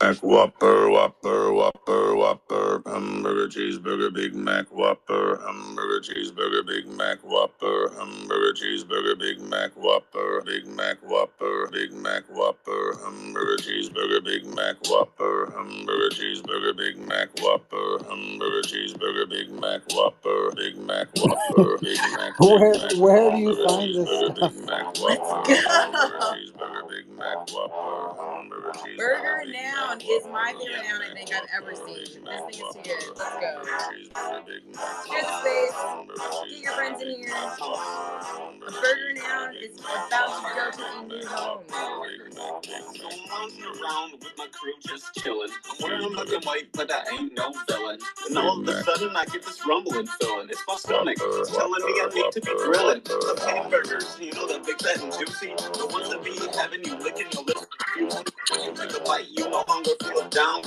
Mac Whopper, Whopper, Whopper, Whopper, hamburger, cheeseburger, Big Mac Whopper, hamburger, cheeseburger, Big Mac Whopper, hamburger, cheeseburger, Big Mac Whopper, Big Mac Whopper, Big Mac Whopper, hamburger, cheeseburger, Big Mac Whopper, hamburger, cheeseburger, Big Mac Whopper, hamburger, cheeseburger, Big Mac Whopper, Big Mac Whopper, Big Mac, Where do you find this cheeseburger, stuff? Big Mac Whopper, hamburger, cheeseburger, Big Mac Whopper, hamburger, cheeseburger. Burger Noun is my favorite noun I think I've ever seen. This thing is too good. Let's go. Share the space. Get your friends in here. A Burger Noun is about to go to a new home. Around with my crew just chilling. I'm wearing black and white, but I ain't no villain. And all of a sudden I get this rumbling feeling. It's my stomach. It's telling me I need to be grilling. Some penny burgers, you know, that big fat and juicy. The ones that be having you licking your lips. You take a bite, you no longer feel down.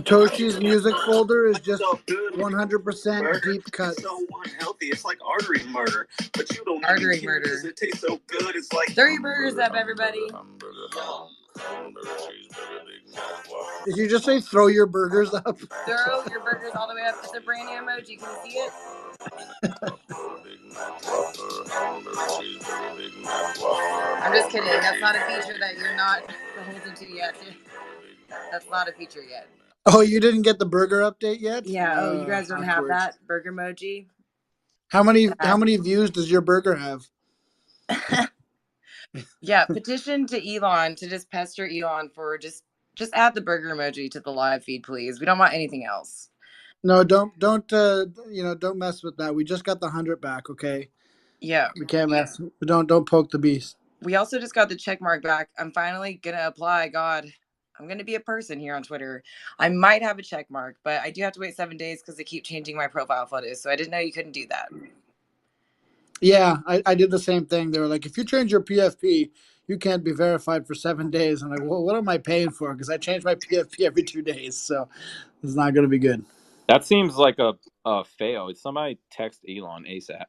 Toshi's music folder is just 100% deep cut. It's so unhealthy. It's like artery murder. But you don't artery murder. It tastes so good. It's like throw your burgers up, everybody. Did you just say throw your burgers up? Throw your burgers all the way up. It's a brand new emoji. Can you see it? I'm just kidding. That's not a feature that you're not beholden to yet. That's not a feature yet. Oh, you didn't get the burger update yet? Yeah. Oh, you guys don't have that burger emoji. How many views does your burger have? Yeah, petition to Elon to just pester Elon for just add the burger emoji to the live feed, please. We don't want anything else. No, don't mess with that. We just got the 100 back, okay? Yeah. We can't mess. Don't poke the beast. We also just got the check mark back. I'm finally gonna apply. God, I'm gonna be a person here on Twitter. I might have a check mark, but I do have to wait 7 days because they keep changing my profile photos. So I didn't know you couldn't do that. Yeah, I did the same thing. They were like, if you change your PFP, you can't be verified for 7 days. I'm like, well, what am I paying for? Because I change my PFP every 2 days, so it's not going to be good. That seems like a fail. Somebody text Elon ASAP.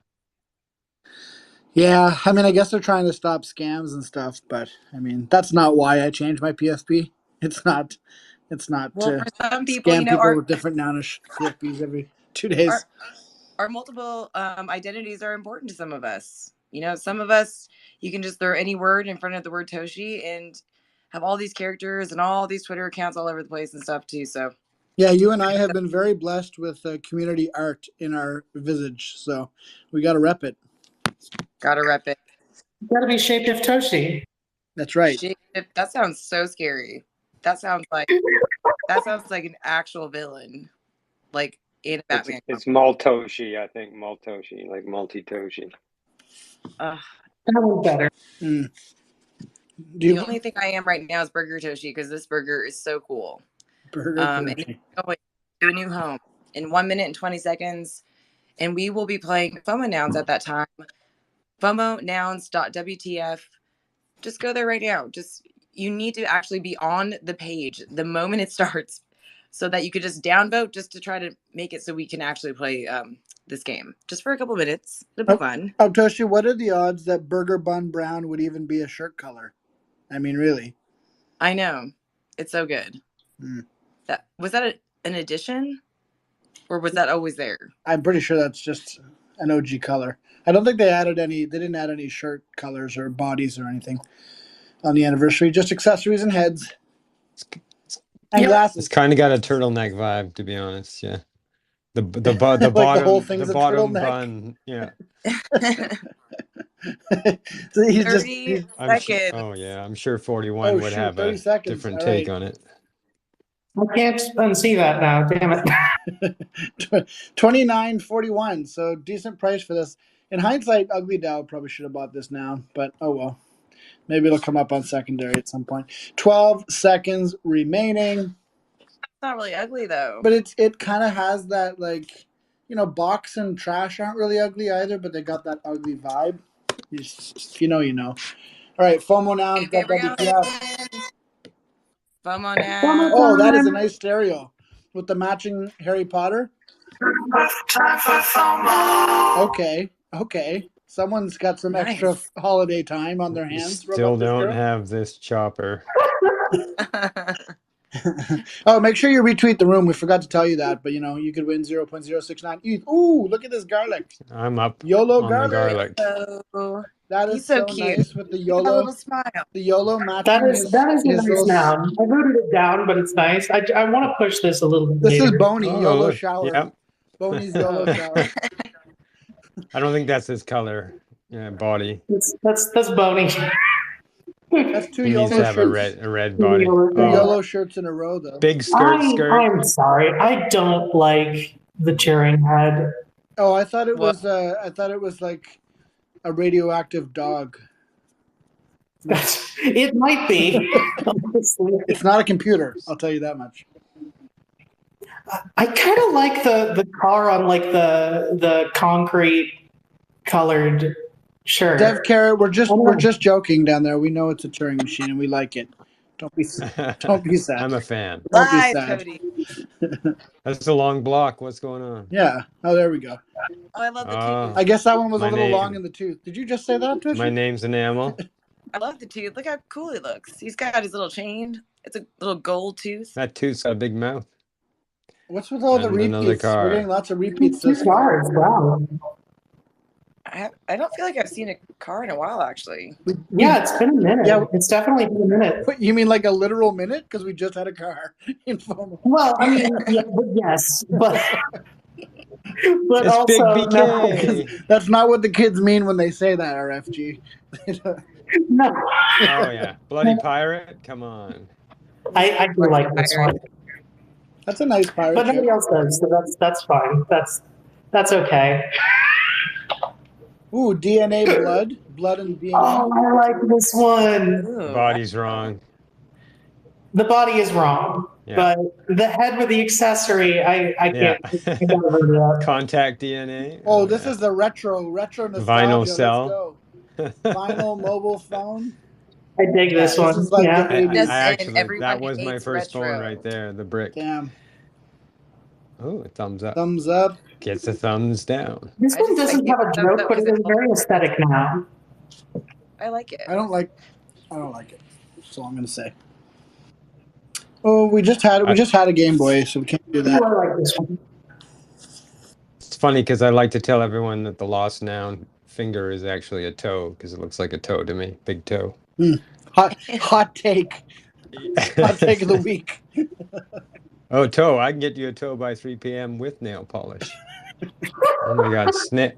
Yeah, I mean, I guess they're trying to stop scams and stuff, but I mean, that's not why I changed my PFP. It's not. Well, for some people, scam people with different nounish PFPs every 2 days. Our multiple identities are important to some of us. You know, some of us, you can just throw any word in front of the word Toshi and have all these characters and all these Twitter accounts all over the place and stuff too. So yeah, you and I have been very blessed with community art in our visage, so we got to rep it. Gotta rep it. You gotta be Shapeshift Toshi. That's right. That sounds so scary. That sounds like an actual villain, like in Batman. It's Maltoshi, I think. Maltoshi, like multi-Toshi. That was better. The only thing I am right now is Burger Toshi because this burger is so cool. Burger and he's going to a new home in 1 minute and 20 seconds. And we will be playing fomonouns at that time. fomonouns.wtf. Just go there right now. You need to actually be on the page the moment it starts so that you could just downvote just to try to make it so we can actually play this game just for a couple minutes. It'll be fun. Toshi, what are the odds that Burger Bun Brown would even be a shirt color? I mean, really. I know. It's so good. Was that an addition? Or was that always there? I'm pretty sure that's just an OG color. I don't think they didn't add any shirt colors or bodies or anything on the anniversary, just accessories and heads. And glasses. It's kind of got a turtleneck vibe, to be honest, yeah. The like bottom, the whole thing's the a bottom turtleneck. bun, yeah. So he's 30 seconds. Oh yeah, I'm sure 41 would have a different take on it. I can't unsee that now, damn it. 29.41, so decent price for this. In hindsight, Ugly Dow probably should have bought this now, but oh well. Maybe it'll come up on secondary at some point. 12 seconds remaining. It's not really ugly though. But it kind of has that, like, you know, box and trash aren't really ugly either, but they got that ugly vibe. If you know, you know. All right, fomonouns. fomonouns. Oh, that is a nice stereo with the matching Harry Potter. Okay. Someone's got some extra holiday time on their hands. Still don't have this chopper. Oh, make sure you retweet the room. We forgot to tell you that, but you could win 0.069 ETH. Ooh, look at this garlic. I'm up YOLO on the garlic. That He's is so cute. Nice with the Look at that YOLO. little smile. The YOLO matching That is his a nice little... noun. I voted it down, but it's nice. I want to push this a little bit This later. is Boney, Oh, YOLO look. shower. Yep. Boney's YOLO shower. I don't think that's his color. Yeah, body. That's Boney. That's two He needs YOLO to have shirts. a red body. Two Oh, YOLO shirts in a row, though. big skirt. I'm sorry. I don't like the cheering head. Oh, I thought it was. I thought it was like a radioactive dog. It might be. It's not a computer. I'll tell you that much. I kind of like the car on like the concrete colored shirt. Dev Carrot, we're just joking down there. We know it's a Turing machine and we like it. Don't be sad. I'm a fan. Don't be sad. Cody. That's a long block. What's going on? Yeah. Oh, there we go. Oh, I love the tooth. I guess that one was a little long in the tooth. Did you just say that, Tushy? My name's Enamel. I love the tooth. Look how cool he looks. He's got his little chain. It's a little gold tooth. That tooth's got a big mouth. What's with all the repeats? We're getting lots of repeats this cars. Wow. I don't feel like I've seen a car in a while, actually. Yeah, it's been a minute. Yeah, it's definitely been a minute. What, you mean like a literal minute? Because we just had a car in FOMO. Well, I mean, yes, but it's also big BK. No, that's not what the kids mean when they say that, RFG. No. Oh yeah, bloody pirate. Come on. I do like this one. That's a nice pirate. But nobody else does, so that's fine. That's okay. Ooh, DNA blood and DNA. Oh, I like this one. The body's wrong. The body is wrong, but the head with the accessory, I can't. I gotta vote it out. Contact DNA. Oh, this is the retro nostalgia. Vinyl cell. Let's go. Vinyl mobile phone. I dig this one. Is like yeah, that was my first phone right there. The brick. Damn. Oh, thumbs up. Thumbs up. Gets a thumbs down. This one doesn't have a joke, but it is very aesthetic now. I like it. I don't like it. That's all I'm gonna say. Oh, we just had a Game Boy, so we can't do that. I like this one. It's funny because I like to tell everyone that the lost noun finger is actually a toe because it looks like a toe to me. Big toe. Hot take. Hot take of the week. Oh, toe. I can get you a toe by 3 p.m. with nail polish. Oh my God. That's nice.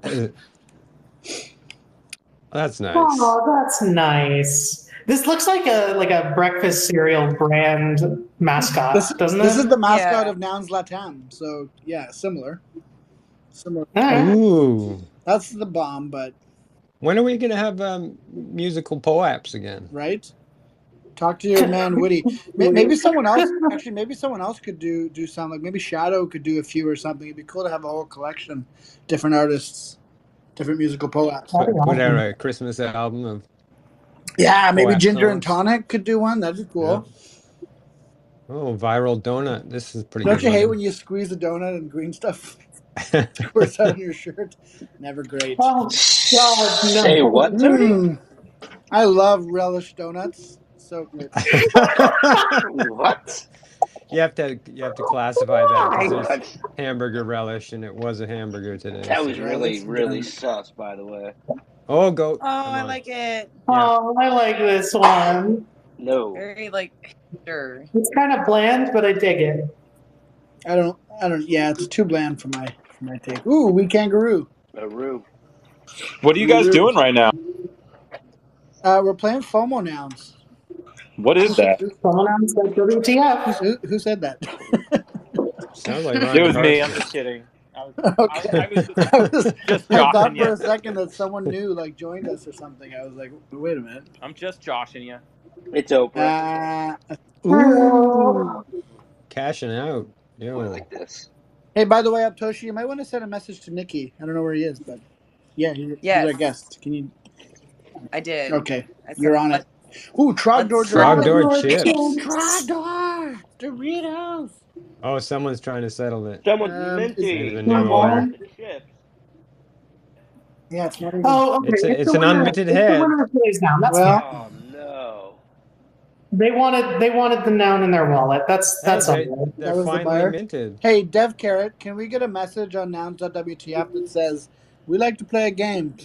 Oh, that's nice. This looks like a breakfast cereal brand mascot, doesn't it? This is the mascot of Nouns Latam. So, yeah, similar. Ooh. That's the bomb, but... When are we going to have musical POAPs again? Right? Talk to your man, Woody. Maybe someone else. Actually, maybe someone else could do something. Like maybe Shadow could do a few or something. It'd be cool to have a whole collection, different artists, different musical POAPs. Put out a Christmas album of. Yeah, maybe Ginger and Tonic could do one. That'd be cool. Yeah. Oh, viral donut. This is pretty. Don't you hate when you squeeze a donut and green stuff squirts out on your shirt? Never great. Oh God, no. Say what, Tony? I love relish donuts. So good. What? You have to classify that because hamburger relish, and it was a hamburger today. That was really sus, by the way. Oh, goat. Oh, I like it. Oh, I like this one. No. Very sure. It's kind of bland, but I dig it. I don't. Yeah, it's too bland for my take. Ooh, wee kangaroo. What are you guys doing right now? We're playing FOMO nouns. What is that? Fomonouns like WTF. Who said that? Sounds like it was me. I'm just kidding. I was just I thought joshing for you. a second that someone new joined us or something. I was like, wait a minute. I'm just joshing you. It's Oprah. Ooh. Cashing out. Yo. I like this. Hey, by the way, Toshi, you might want to send a message to Nicky. I don't know where he is, but he's our guest. Can you? I did. Okay, you're on it. Ooh, Trogdor chips. Trogdor Doritos. Oh, someone's trying to settle it. Someone's minty. The new order. Yeah, it's not even. Oh, okay. It's an unminted head. Now. That's oh no. They wanted the noun in their wallet. That's all. They're That was the finally buyer? minted. Hey, Dev Carrot, can we get a message on nouns.wtf that says, we like to play a game.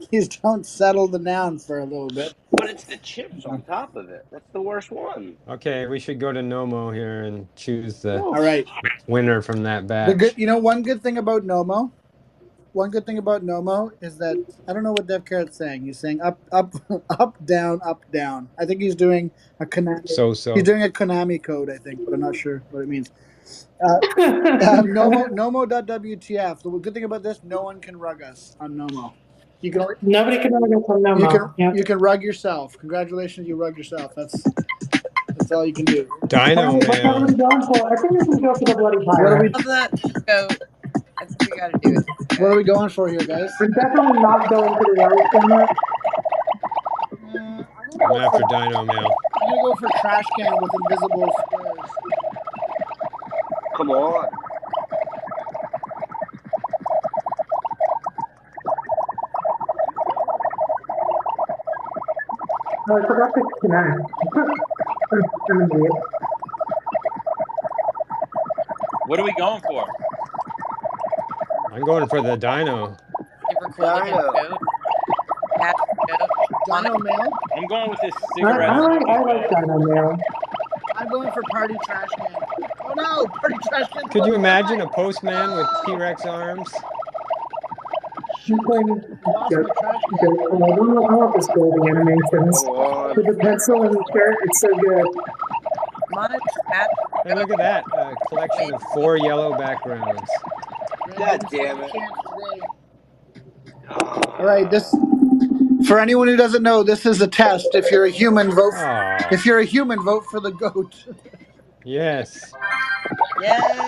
Please don't settle the noun for a little bit. But it's the chips on top of it. That's the worst one. Okay, we should go to Nomo here and choose the All right. winner from that batch. One good thing about Nomo is that I don't know what Dev Carrot's saying. He's saying up, down, up, down. I think he's doing a Konami. He's doing a Konami code, I think, but I'm not sure what it means. Nomo.wtf. The good thing about this, no one can rug us on Nomo. Nobody can rug us on Nomo. You can rug yourself. Congratulations, you rug yourself. That's all you can do. Dino What are Man. we going for? I think we can go for the bloody fire. I think we gotta do it. What are we going for here, guys? We're definitely not going for the yellow corner. I'm after Dino Mail. I'm gonna go for trash can with invisible squares. Come on. Oh, I forgot to connect. I'm an idiot. What are we going for? I'm going for the Dino. Super cool looking goat. Dino Mail? I'm going with this I cigarette. like Dino Mail. I'm going for party trash can. Oh no, party trash can. Could you imagine a postman with T-Rex arms? I'm playing goat. I love this building animations. With the pencil and the shirt, it's so good. And look at that, a collection of 4 yellow backgrounds. God damn it. All right, for anyone who doesn't know, this is a test. If you're a human, vote for the goat. Yes. Yes.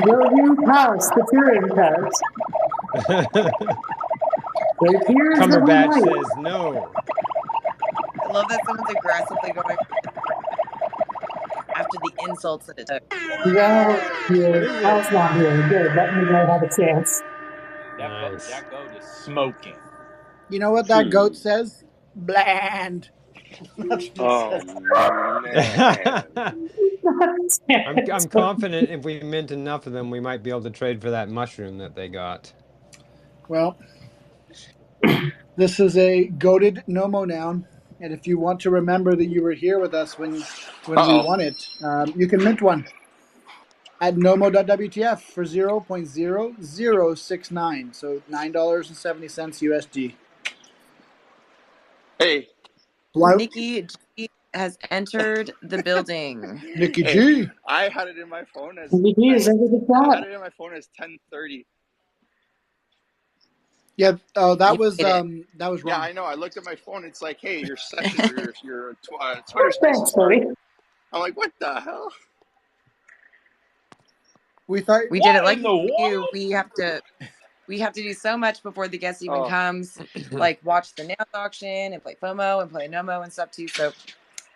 Will you pass the Turing test? It appears Cumberbatch that we might. says no. I love that someone's aggressively going after the insults that it took. Well, I was not here. Good. Let me know have a chance. That goat is smoking. You know what that goat says? Bland. That's what it says. I'm confident if we mint enough of them, we might be able to trade for that mushroom that they got. Well, this is a goated Nomo noun, and if you want to remember that you were here with us when we won it, you can mint one at nomo.wtf for 0.0069, so $9.70 USD. Hey. NickyG has entered the building. NickyG. I had it in my phone as NickyG is into the I shot. had it in my phone as 10:30. Yeah, that was wrong. Yeah, I know. I looked at my phone. It's like, hey, your session, your Twitter space. Thanks, buddy. I'm like, what the hell? We thought we did it like you. We have to do so much before the guest even comes, like watch the nails auction and play FOMO and play Nomo and stuff too. So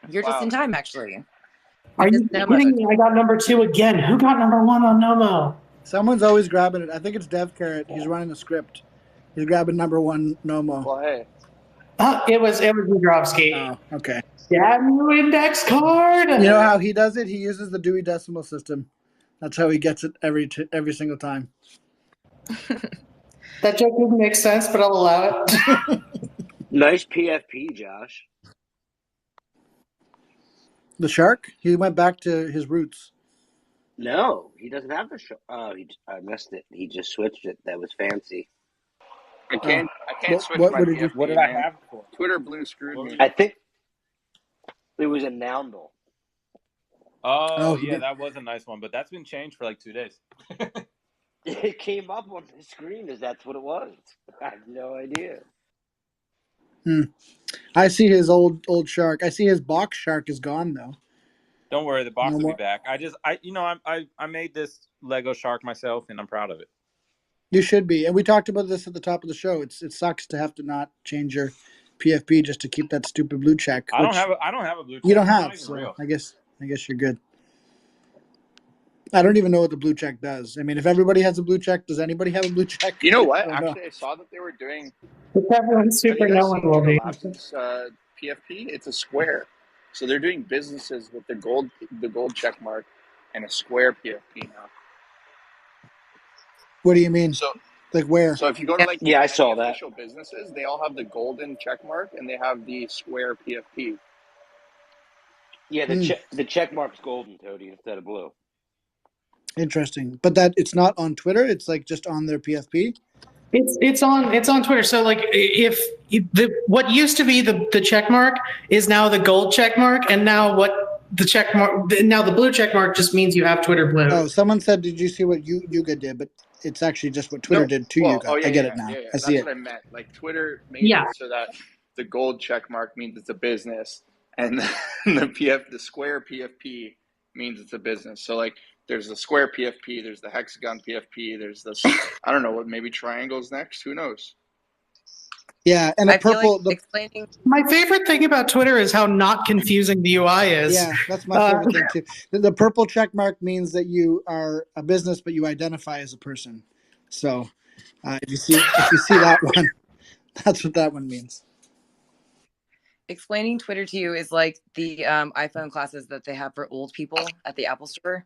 you're just in time, actually. Are you kidding me? I got number 2 again. Who got number 1 on Nomo? Someone's always grabbing it. I think it's Dev Carrot. He's running the script. He's grabbing number 1 Nomo. Well, hey. It was Zudrowski. Oh, okay. Damn you, index card. You know how he does it? He uses the Dewey Decimal System. That's how he gets it every single time. That joke didn't make sense, but I'll allow it. Nice PFP, Josh. The shark? He went back to his roots. No, he doesn't have the shark. Oh, I missed it. He just switched it. That was fancy. I can't switch my PFP. What did I have for? Twitter blue screwed me. I think it was a Noundle. Oh yeah, that was a nice one, but that's been changed for like 2 days. It came up on the screen as that's what it was. I have no idea. I see his old shark. I see his box shark is gone though. Don't worry, the box will be back. I made this Lego shark myself, and I'm proud of it. You should be, and we talked about this at the top of the show. It sucks to have to not change your PFP just to keep that stupid blue check. I don't have a blue check. You don't have, so real. I guess you're good. I don't even know what the blue check does. I mean, if everybody has a blue check, does anybody have a blue check? You know what? Actually, I saw that they were doing. Everyone's super no one will be. PFP. It's a square. So they're doing businesses with the gold check mark and a square PFP now. What do you mean? So Like where? if you go to like I any saw that. official businesses, they all have the golden check mark and they have the square PFP. Yeah, the check mark's golden, Toady, instead of blue. Interesting, but that it's not on Twitter. It's like just on their PFP. It's on Twitter. So like if what used to be the check mark is now the gold check mark, and now the blue check mark just means you have Twitter Blue. Oh, someone said, "Did you see what Yuga did?" But it's actually just what Twitter did to Yuga. Oh, yeah, I get it now. I see That's it. what I meant. Like Twitter made it so that the gold check mark means it's a business, and the square PFP means it's a business. So like, there's the square PFP, there's the hexagon PFP, there's this. I don't know what, maybe triangles next. Who knows? Yeah, and I feel like explaining. My favorite thing about Twitter is how not confusing the UI is. Yeah, that's my favorite thing too. The purple check mark means that you are a business, but you identify as a person. So if you see that one, that's what that one means. Explaining Twitter to you is like the iPhone classes that they have for old people at the Apple Store,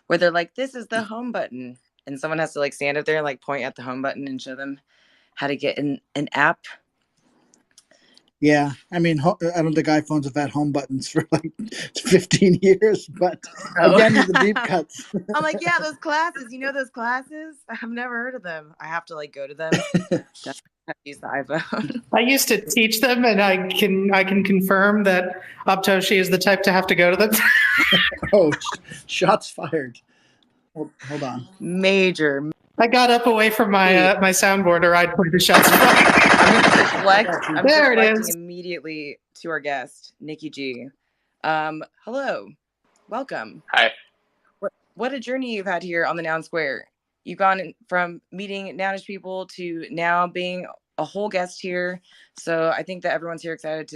where they're like, "This is the home button," and someone has to like stand up there and like point at the home button and show them how to get an app. Yeah, I mean, I don't think iPhones have had home buttons for like 15 years, but again, the deep cuts. I'm like, yeah, those classes. You know those classes? I've never heard of them. I have to like go to them. Have to use the iPhone. I used to teach them, and I can confirm that Optoshi is the type to have to go to them. Oh, shots fired. Hold on. Major. I got up away from my my soundboard, or I'd play the shots fired. I'm there it deflecting is. Immediately to our guest, NickyG. Hello, welcome. Hi. What a journey you've had here on the Noun Square. You've gone from meeting Nounish people to now being a whole guest here. So I think that everyone's here excited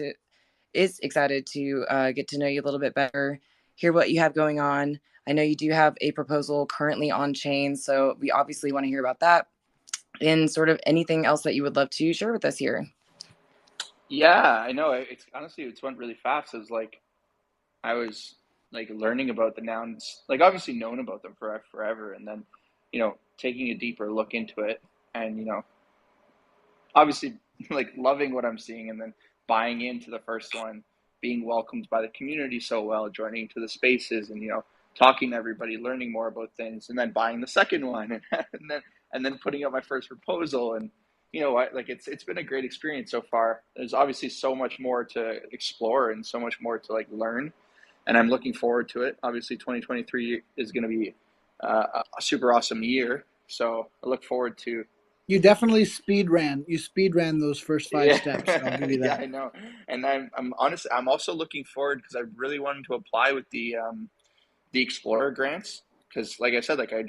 to get to know you a little bit better, hear what you have going on. I know you do have a proposal currently on chain, so we obviously want to hear about that and sort of anything else that you would love to share with us here. Yeah, I know. It's honestly, it's went really fast. It was like I was like learning about the nouns, like obviously known about them for forever, and then taking a deeper look into it, and obviously like loving what I'm seeing, and then buying into the first one, being welcomed by the community so well, joining to the spaces, and talking to everybody, learning more about things, and then buying the second one, and then putting up my first proposal, and like it's been a great experience so far. There's obviously so much more to explore and so much more to like learn, and I'm looking forward to it. Obviously 2023 is going to be a super awesome year, so I look forward to. You definitely speed ran those first 5 steps. I'll give you that. Yeah, I know. And I'm honestly, I'm also looking forward because I really wanted to apply with the Explorer grants, because like I said, like I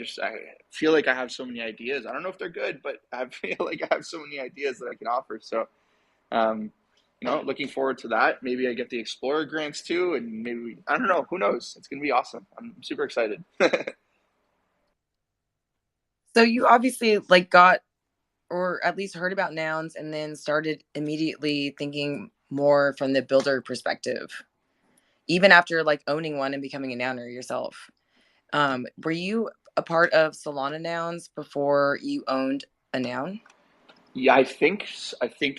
feel like I have so many ideas. I don't know if they're good, but I feel like I have so many ideas that I can offer. So looking forward to that. Maybe I get the Explorer grants too, and maybe, I don't know, who knows? It's gonna be awesome. I'm super excited. So you obviously like got, or at least heard about nouns, and then started immediately thinking more from the builder perspective, even after like owning one and becoming a nouner yourself. Were you a part of Solana Nouns before you owned a noun? Yeah, I think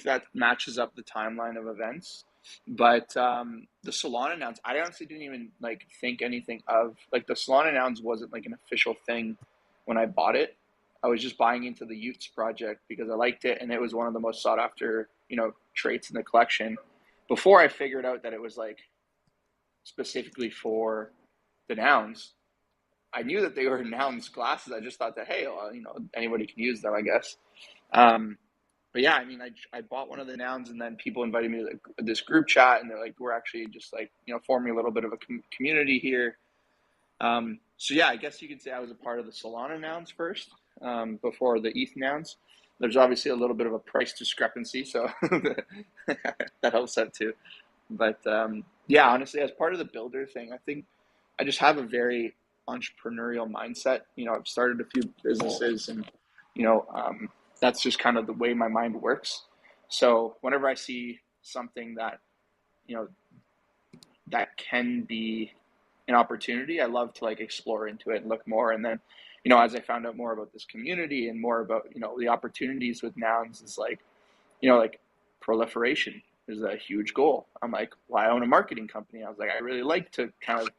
that matches up the timeline of events. But the Solana nouns, I honestly didn't even like think anything of, like, the Solana nouns wasn't like an official thing when I bought it. I was just buying into the Utes project because I liked it, and it was one of the most sought after traits in the collection. Before I figured out that it was like specifically for the nouns, I knew that they were nouns classes. I just thought that, hey, well, anybody can use them, I guess. But yeah, I mean, I bought one of the nouns, and then people invited me to this group chat, and they're like, we're actually just like, forming a little bit of a community here. So yeah, I guess you could say I was a part of the Solana nouns first, before the ETH nouns. There's obviously a little bit of a price discrepancy, so that helps out too. But yeah, honestly, as part of the builder thing, I think I just have a very entrepreneurial mindset. I've started a few businesses, and that's just kind of the way my mind works. So whenever I see something that that can be an opportunity, I love to like explore into it and look more. And then, you know, as I found out more about this community and more about, you know, the opportunities with nouns is like, you know, like proliferation is a huge goal. I'm like, well, I own a marketing company. I was like, I really like to kind of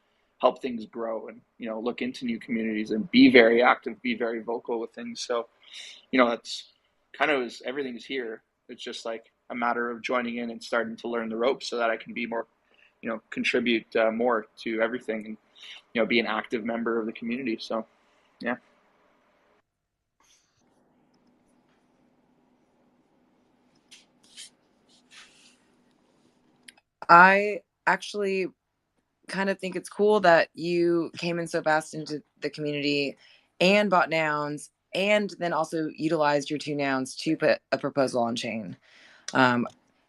help things grow and, you know, look into new communities and be very active, be very vocal with things. So, you know, that's kind of everything's here. It's just like a matter of joining in and starting to learn the ropes so that I can be more, you know, contribute more to everything and, you know, be an active member of the community. So, yeah. I actually kind of think it's cool that you came in so fast into the community and bought nouns and then also utilized your 2 nouns to put a proposal on chain.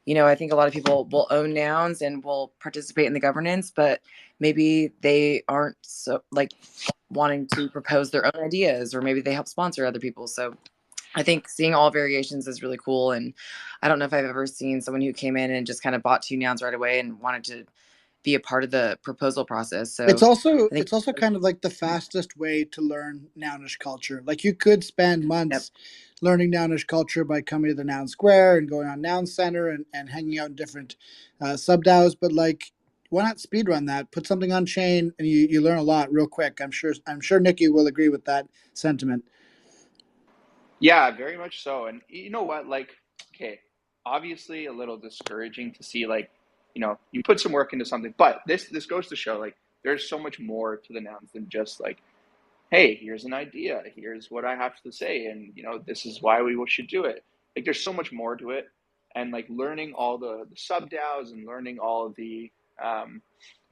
You know, I think a lot of people will own nouns and will participate in the governance, but maybe they aren't so like wanting to propose their own ideas, or maybe they help sponsor other people. So I think seeing all variations is really cool. And I don't know if I've ever seen someone who came in and just kind of bought 2 nouns right away and wanted to be a part of the proposal process. So It's I think also kind of like the fastest way to learn Nounish culture. Like you could spend months learning Nounish culture by coming to the Noun Square and going on Noun Center and hanging out in different sub-DAOs, but like why not speedrun that? Put something on chain and you learn a lot real quick. I'm sure Nicky will agree with that sentiment. Yeah, very much so. And you know what? Like, okay, obviously a little discouraging to see like, you know, you put some work into something, but this goes to show like there's so much more to the nouns than just like, hey, here's an idea, here's what I have to say, and you know, this is why we should do it. Like there's so much more to it. And like learning all the sub DAOs and learning all of the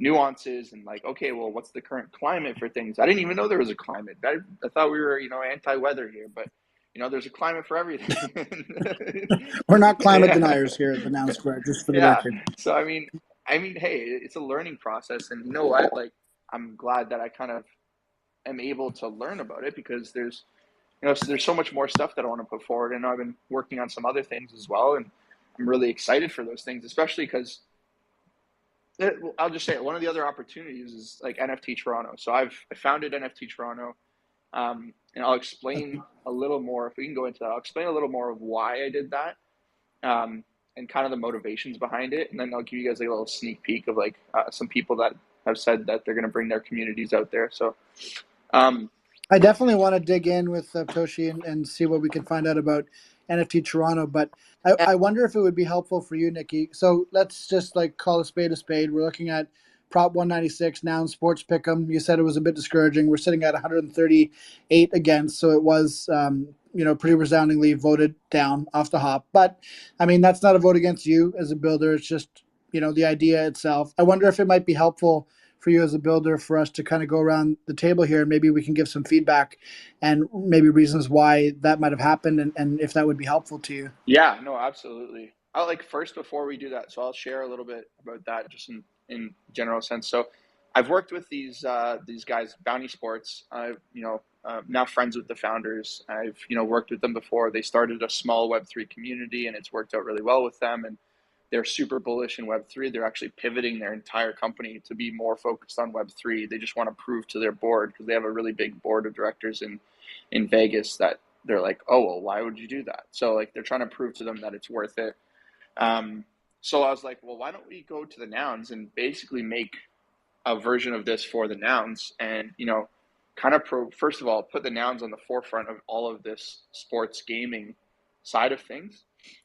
nuances and like, okay, well, what's the current climate for things? I didn't even know there was a climate. I thought we were, you know, anti-weather here, but you know, there's a climate for everything. We're not climate Yeah. deniers here at the Noun Square, just for the Yeah. record. So I mean, hey, it's a learning process, and you know what? Like, I'm glad that I kind of am able to learn about it because there's, you know, so there's so much more stuff that I want to put forward, and I've been working on some other things as well, and I'm really excited for those things, especially because I'll just say it, one of the other opportunities is like NFT Toronto. So I founded NFT Toronto. And I'll explain a little more, if we can go into that, I'll explain a little more of why I did that, and kind of the motivations behind it. And then I'll give you guys like a little sneak peek of like some people that have said that they're going to bring their communities out there. So I definitely want to dig in with Toshi and see what we can find out about NFT Toronto, but I wonder if it would be helpful for you, Nicky. So let's just like call a spade a spade. We're looking at Prop 196, Noun Sports Pick'em. You said it was a bit discouraging. We're sitting at 138 against, so it was, you know, pretty resoundingly voted down off the hop. But, I mean, that's not a vote against you as a builder. It's just, you know, the idea itself. I wonder if it might be helpful for you as a builder for us to kind of go around the table here, and maybe we can give some feedback and maybe reasons why that might have happened, and if that would be helpful to you. yeah, no, absolutely. I'll like first before we do that, so I'll share a little bit about that just in general sense. So I've worked with these guys, Bounty Sports. You know, now friends with the founders. I've, you know, worked with them before. They started a small Web3 community, and it's worked out really well with them. And they're super bullish in Web3. They're actually pivoting their entire company to be more focused on Web3. They just want to prove to their board, because they have a really big board of directors in Vegas, that they're like, oh, well, why would you do that? So like they're trying to prove to them that it's worth it. So I was like, well, why don't we go to the nouns and basically make a version of this for the nouns, and, you know, kind of first of all, put the nouns on the forefront of all of this sports gaming side of things,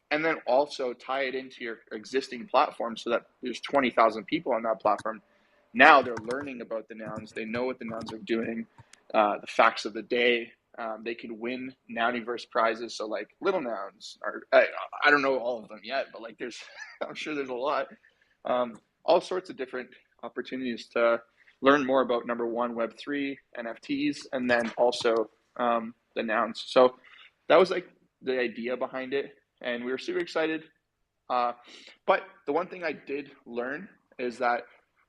and then also tie it into your existing platform so that there's 20,000 people on that platform. Now they're learning about the nouns. They know what the nouns are doing, the facts of the day. They can win Nouniverse prizes. So like little nouns are, I don't know all of them yet, but like there's, I'm sure there's a lot, all sorts of different opportunities to learn more about number one, Web3, NFTs, and then also the nouns. So that was like the idea behind it, and we were super excited. But the one thing I did learn is that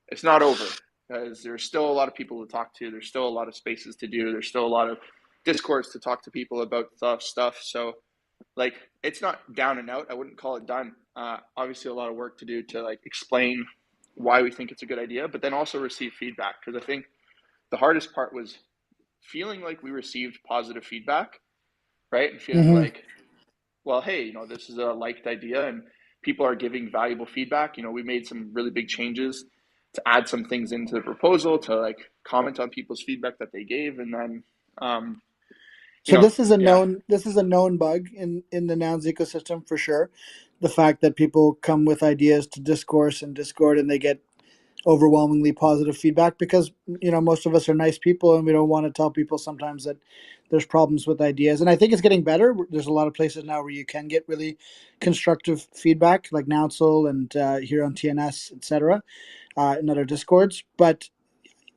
it's not over, because there's still a lot of people to talk to. There's still a lot of spaces to do. There's still a lot of discourse to talk to people about stuff. So like, it's not down and out. I wouldn't call it done. Obviously a lot of work to do to like explain why we think it's a good idea, but then also receive feedback. Because I think the hardest part was feeling like we received positive feedback, right? And feeling like, well, hey, this is a liked idea and people are giving valuable feedback. We made some really big changes to add some things into the proposal, to like comment on people's feedback that they gave. And then, so this is a known bug in the Nouns ecosystem for sure. The fact that people come with ideas to discourse and Discord and they get overwhelmingly positive feedback, because most of us are nice people and we don't want to tell people sometimes that there's problems with ideas. And I think it's getting better. There's a lot of places now where you can get really constructive feedback, like Nounsel and here on TNS, etc., in other Discords. But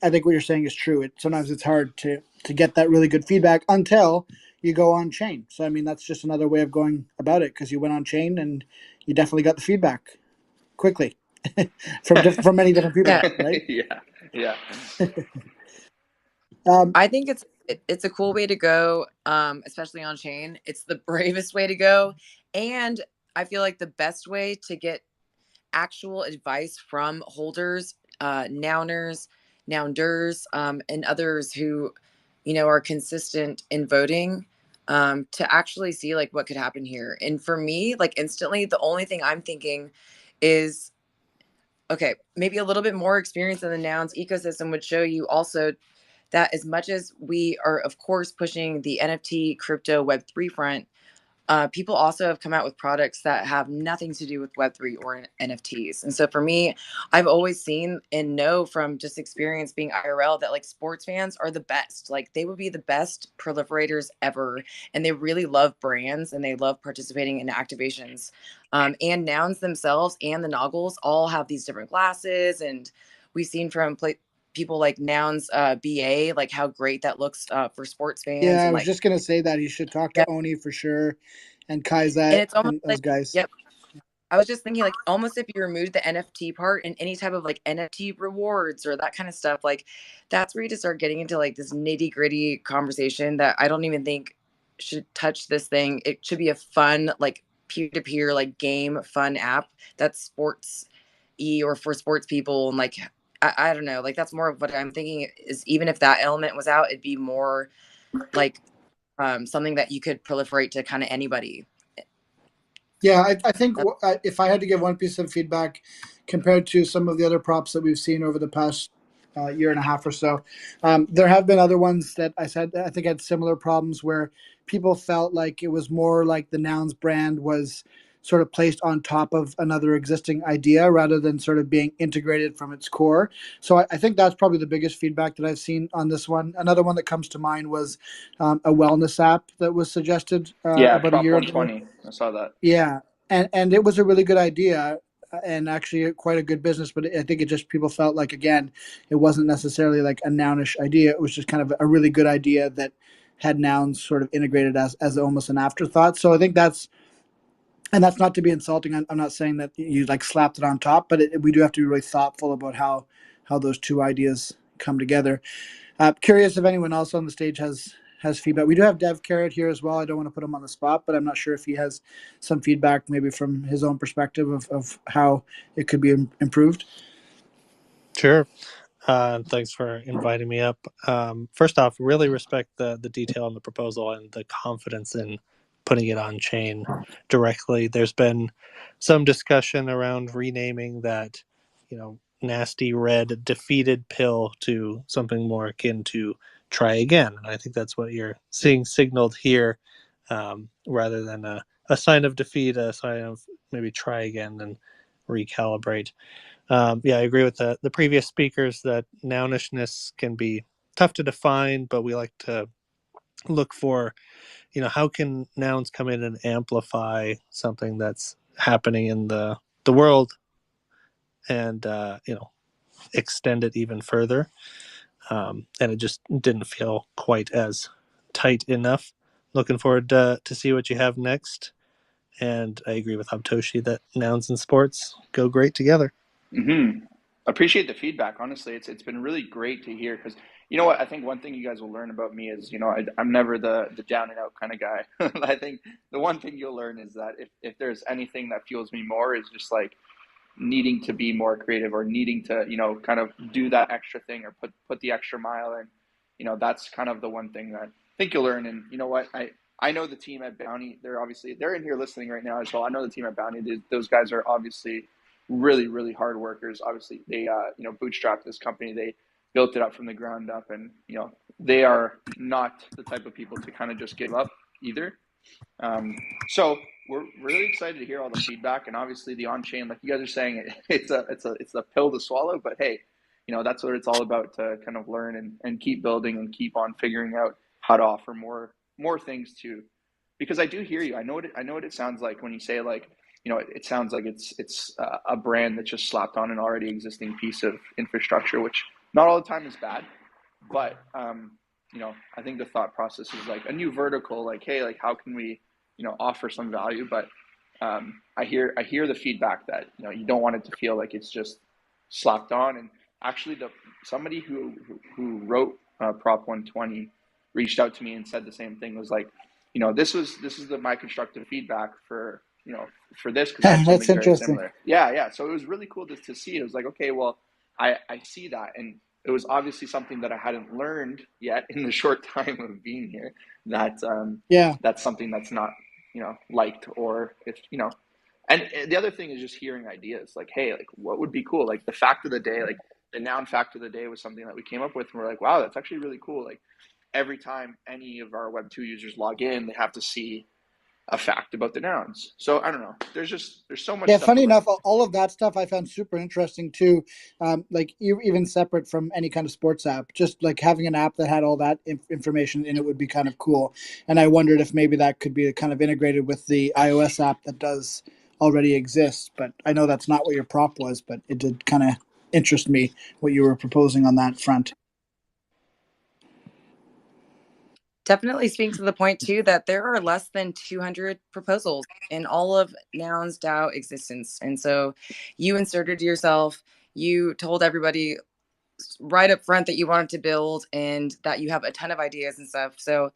I think what you're saying is true. Sometimes it's hard to get that really good feedback until you go on chain. So I mean, that's just another way of going about it, because you went on chain and you definitely got the feedback quickly from many different people, right? Yeah. I think it's a cool way to go, especially on chain. It's the bravest way to go, and I feel like the best way to get actual advice from holders, nouners, nounders, and others who, are consistent in voting, to actually see like what could happen here. And for me, like instantly, the only thing I'm thinking is, okay, maybe a little bit more experience in the nouns ecosystem would show you also that as much as we are, of course, pushing the NFT, crypto, Web3 front, people also have come out with products that have nothing to do with Web3 or NFTs. And so for me, I've always seen and know from just experience being IRL that like sports fans are the best. Like they would be the best proliferators ever. And they really love brands and they love participating in activations. And nouns themselves and the Noggles all have these different classes. And we've seen from people like Nouns BA, like how great that looks for sports fans. Yeah, and I was like, just gonna say that you should talk to Oni for sure, and Kaizat and it's almost and those guys. Yep. I was just thinking, like, almost if you removed the NFT part and any type of like NFT rewards or that kind of stuff, like that's where you just start getting into like this nitty gritty conversation that I don't even think should touch this thing. It should be a fun, like peer to peer, like game fun app that's sports or for sports people. And like, I don't know, like that's more of what I'm thinking is, even if that element was out, it'd be more like something that you could proliferate to kind of anybody. Yeah, I think if I had to give one piece of feedback compared to some of the other props that we've seen over the past year and a half or so, there have been other ones that I think had similar problems where people felt like it was more like the Nouns brand was sort of placed on top of another existing idea rather than sort of being integrated from its core. So I think that's probably the biggest feedback that I've seen on this one. Another one that comes to mind was a wellness app that was suggested about a Prop year ago. 120. I saw that. Yeah, and it was a really good idea and actually quite a good business, but I think it just people felt like, again, it wasn't necessarily like a nounish idea. It was just kind of a really good idea that had nouns sort of integrated as almost an afterthought. So I think that's not to be insulting. I'm not saying that you like slapped it on top, but we do have to be really thoughtful about how those two ideas come together. Curious if anyone else on the stage has feedback. We do have Dev Carrot here as well. I don't want to put him on the spot, but I'm not sure if he has some feedback, maybe from his own perspective of how it could be improved. Sure. Thanks for inviting me up. First off, really respect the detail in the proposal and the confidence in putting it on chain directly. There's been some discussion around renaming that, nasty red defeated pill to something more akin to try again. And I think that's what you're seeing signaled here, rather than a sign of defeat, a sign of maybe try again and recalibrate. I agree with the previous speakers that nounishness can be tough to define, but we like to look for, how can nouns come in and amplify something that's happening in the world and, extend it even further. And it just didn't feel quite as tight enough. Looking forward to see what you have next. And I agree with Abtoshi that nouns and sports go great together. Mm-hmm. Appreciate the feedback. Honestly, it's been really great to hear, because you know what, I think one thing you guys will learn about me is, I'm never the down and out kind of guy. I think the one thing you'll learn is that if there's anything that fuels me more is just like needing to be more creative or needing to, you know, kind of do that extra thing or put the extra mile in. You know, that's kind of the one thing that I think you'll learn. And you know what, I know the team at Bounty, they're in here listening right now as well. I know the team at Bounty, those guys are obviously really, really hard workers. Obviously they, you know, bootstrapped this company. They built it up from the ground up, and, you know, they are not the type of people to kind of just give up either. So we're really excited to hear all the feedback, and obviously the on-chain, like you guys are saying, it's a pill to swallow, but hey, you know, that's what it's all about, to kind of learn and keep building and keep on figuring out how to offer more things to, because I do hear you. I know what it sounds like when you say, like, you know, it sounds like it's a brand that just slapped on an already existing piece of infrastructure, which not all the time is bad, but you know, I think the thought process is like a new vertical, like, hey, like, how can we, you know, offer some value? But I hear the feedback that, you know, you don't want it to feel like it's just slapped on. And actually, somebody who wrote Prop 120 reached out to me and said the same thing. Was like, you know, this is my constructive feedback for, you know, for this, because I have something very similar. Yeah. So it was really cool to see. It was like, okay, well, I see that, and it was obviously something that I hadn't learned yet in the short time of being here. That that's something that's not, you know, liked, or if, you know. And the other thing is just hearing ideas, like, hey, like, what would be cool? Like the fact of the day, like the noun fact of the day was something that we came up with, and we're like, wow, that's actually really cool. Like every time any of our Web2 users log in, they have to see a fact about the nouns. So I don't know. There's so much. Yeah, funny enough, all of that stuff I found super interesting too. Like even separate from any kind of sports app, just like having an app that had all that information in it would be kind of cool. And I wondered if maybe that could be kind of integrated with the iOS app that does already exist. But I know that's not what your prop was, but it did kind of interest me what you were proposing on that front. Definitely speaks to the point too that there are less than 200 proposals in all of NounsDAO existence, and so you inserted yourself. You told everybody right up front that you wanted to build and that you have a ton of ideas and stuff. So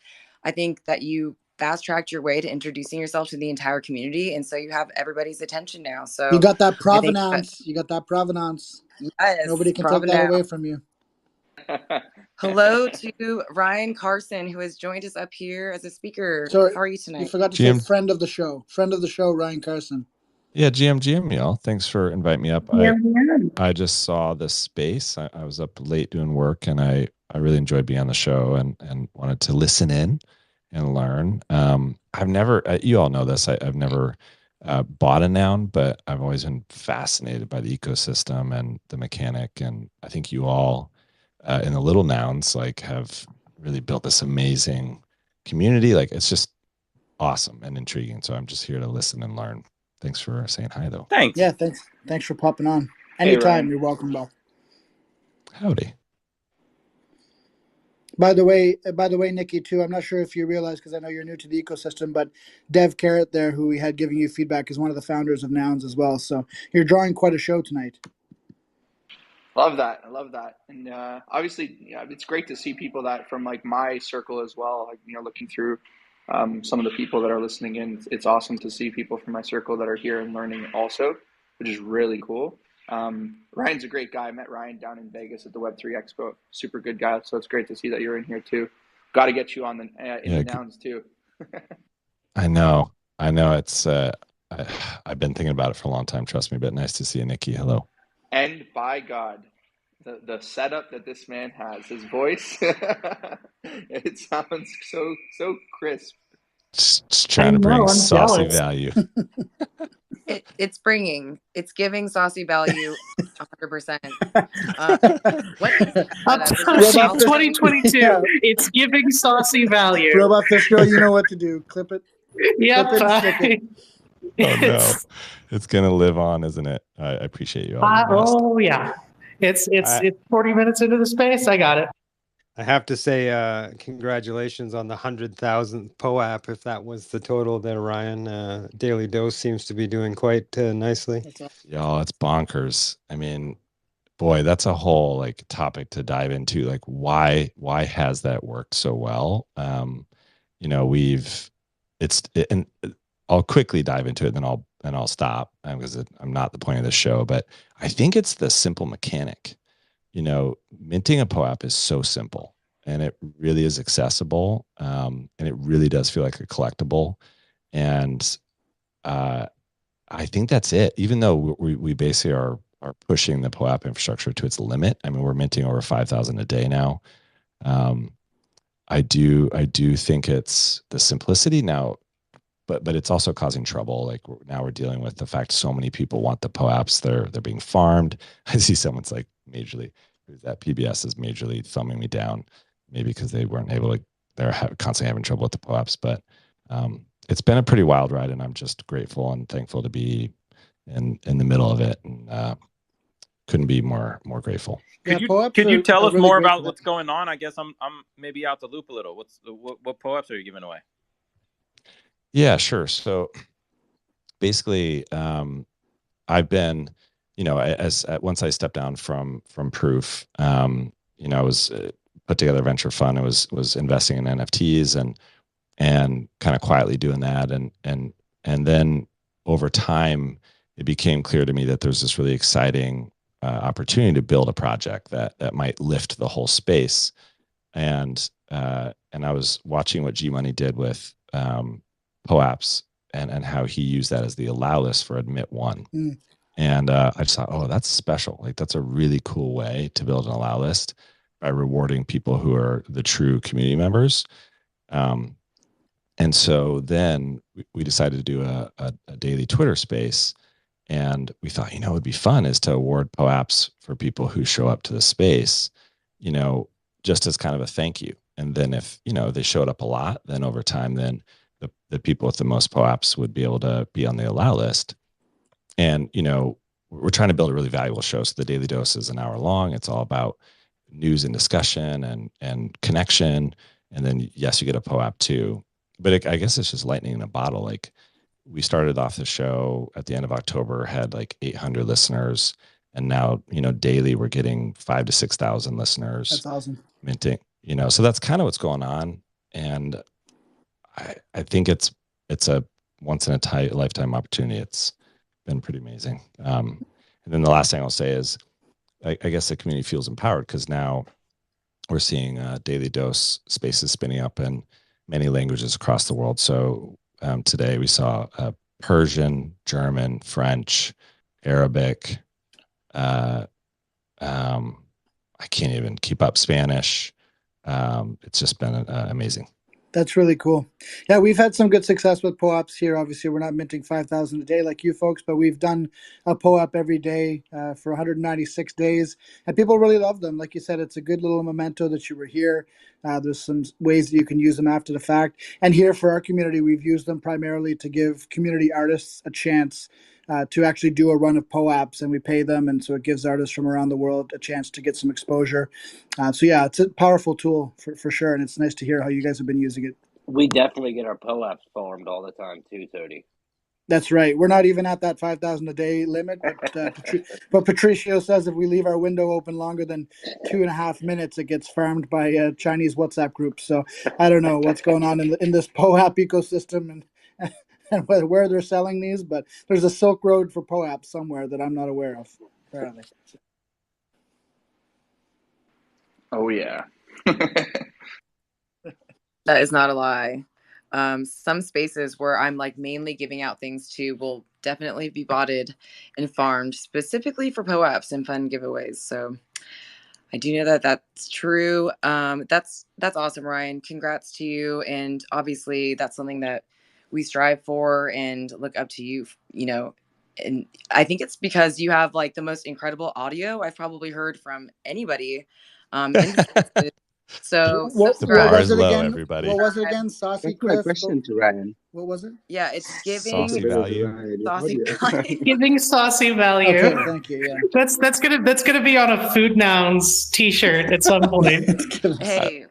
I think that you fast tracked your way to introducing yourself to the entire community, and so you have everybody's attention now. So you got that provenance. You got that provenance. Yes, nobody can take that away from you. Hello to Ryan Carson, who has joined us up here as a speaker. Sorry, how are you tonight? You forgot to say friend of the show. Friend of the show, Ryan Carson. Yeah, GM, y'all. Thanks for inviting me up. I just saw this space. I was up late doing work, and I really enjoyed being on the show and wanted to listen in and learn. I've never, you all know this, I've never bought a noun, but I've always been fascinated by the ecosystem and the mechanic. And I think you all in the little nouns like have really built this amazing community. Like it's just awesome and intriguing. So I'm just here to listen and learn. Thanks for saying hi, though. Thanks. Yeah, thanks for popping on. Anytime, you're welcome, Bob. Howdy. By the way, Nicky, too, I'm not sure if you realize, because I know you're new to the ecosystem, but Dev Carrot there, who we had giving you feedback, is one of the founders of Nouns as well. So you're drawing quite a show tonight. Love that. I love that. And obviously, yeah, it's great to see people that from like my circle as well, like, you know, looking through some of the people that are listening in. It's awesome to see people from my circle that are here and learning also, which is really cool. Ryan's a great guy. I met Ryan down in Vegas at the Web3 Expo. Super good guy. So it's great to see that you're in here too. Got to get you on the nouns too. I know. It's I've been thinking about it for a long time. Trust me, but nice to see you, Nicky. Hello. And by God, the setup that this man has, his voice, it sounds so crisp. Just trying to bring saucy value. It's giving saucy value 100%. What is that? 2022. Yeah. It's giving saucy value. Robot Fish Girl, you know what to do. Clip it. Yep. Oh no, it's gonna live on, isn't it? I appreciate you all. Oh yeah, it's 40 minutes into the space. I got it. I have to say, congratulations on the 100,000th POAP. If that was the total there, Ryan, Daily Dose seems to be doing quite nicely. Y'all, it's bonkers. I mean, boy, that's a whole like topic to dive into. Like, why has that worked so well? You know, and I'll quickly dive into it, then I'll I'll stop because I'm not the point of this show. But I think it's the simple mechanic. Minting a POAP is so simple, and it really is accessible, and it really does feel like a collectible. And I think that's it. Even though we basically are pushing the POAP infrastructure to its limit. I mean, we're minting over 5,000 a day now. I do think it's the simplicity now, but it's also causing trouble. Like now we're dealing with the fact so many people want the POAPs. They're being farmed. I see someone's like majorly, who's at PBS is majorly thumbing me down, maybe because they weren't able to. They're constantly having trouble with the POAPs, but it's been a pretty wild ride, and I'm just grateful and thankful to be in the middle of it, and couldn't be more grateful. Could you tell us really more about what's going on? I guess I'm maybe out the loop a little. What POAPs are you giving away? Yeah, sure. So basically, I've been, once I stepped down from Proof, I was put together a venture fund. I was investing in NFTs and kind of quietly doing that, and then over time, it became clear to me that there's this really exciting opportunity to build a project that might lift the whole space. And I was watching what G Money did with POAPs and how he used that as the allow list for Admit One. And I just thought, oh, that's special. Like that's a really cool way to build an allow list by rewarding people who are the true community members. And so then we decided to do a daily Twitter space. And we thought, what would be fun is to award POAPs for people who show up to the space, just as kind of a thank you. And then if, they showed up a lot, then over time, then the people with the most POAPs would be able to be on the allow list. And, we're trying to build a really valuable show. So the Daily Dose is an hour long. It's all about news and discussion and connection. And then, yes, you get a POAP too. But I guess it's just lightning in a bottle. Like we started off the show at the end of October, had like 800 listeners. And now, daily we're getting 5,000 to 6,000 listeners. That's awesome. Minting, so that's kind of what's going on. And I think it's a once in a lifetime opportunity. It's been pretty amazing. And then the last thing I'll say is, I guess the community feels empowered because now we're seeing Daily Dose spaces spinning up in many languages across the world. So today we saw Persian, German, French, Arabic. I can't even keep up Spanish. It's just been amazing. That's really cool. Yeah, we've had some good success with POAPs here. Obviously, we're not minting 5,000 a day like you folks, but we've done a POAP every day for 196 days, and people really love them. Like you said, it's a good little memento that you were here. There's some ways that you can use them after the fact. And here for our community, we've used them primarily to give community artists a chance to actually do a run of POAPs, and we pay them, and so it gives artists from around the world a chance to get some exposure. So yeah, it's a powerful tool for sure, and it's nice to hear how you guys have been using it. We definitely get our POAPs farmed all the time too, Tony. That's right. We're not even at that 5,000 a day limit, but Patricio says if we leave our window open longer than 2.5 minutes, it gets farmed by Chinese WhatsApp groups. So I don't know what's going on in this POAP ecosystem and where they're selling these, but there's a Silk Road for POAP somewhere that I'm not aware of, apparently. Oh, yeah. That is not a lie. Some spaces where I'm like mainly giving out things to will definitely be botted and farmed specifically for POAPs and fun giveaways. So I do know that that's true. That's awesome, Ryan. Congrats to you. And obviously that's something that we strive for and look up to you, and I think it's because you have like the most incredible audio I've probably heard from anybody. So what was it again? Everybody. What was it again? Saucy Cliff? My question to Ryan. What was it? Yeah, it's giving saucy value. Saucy value. Giving saucy value. Okay, thank you. Yeah, that's gonna be on a Food Nouns T-shirt at some point. Hey,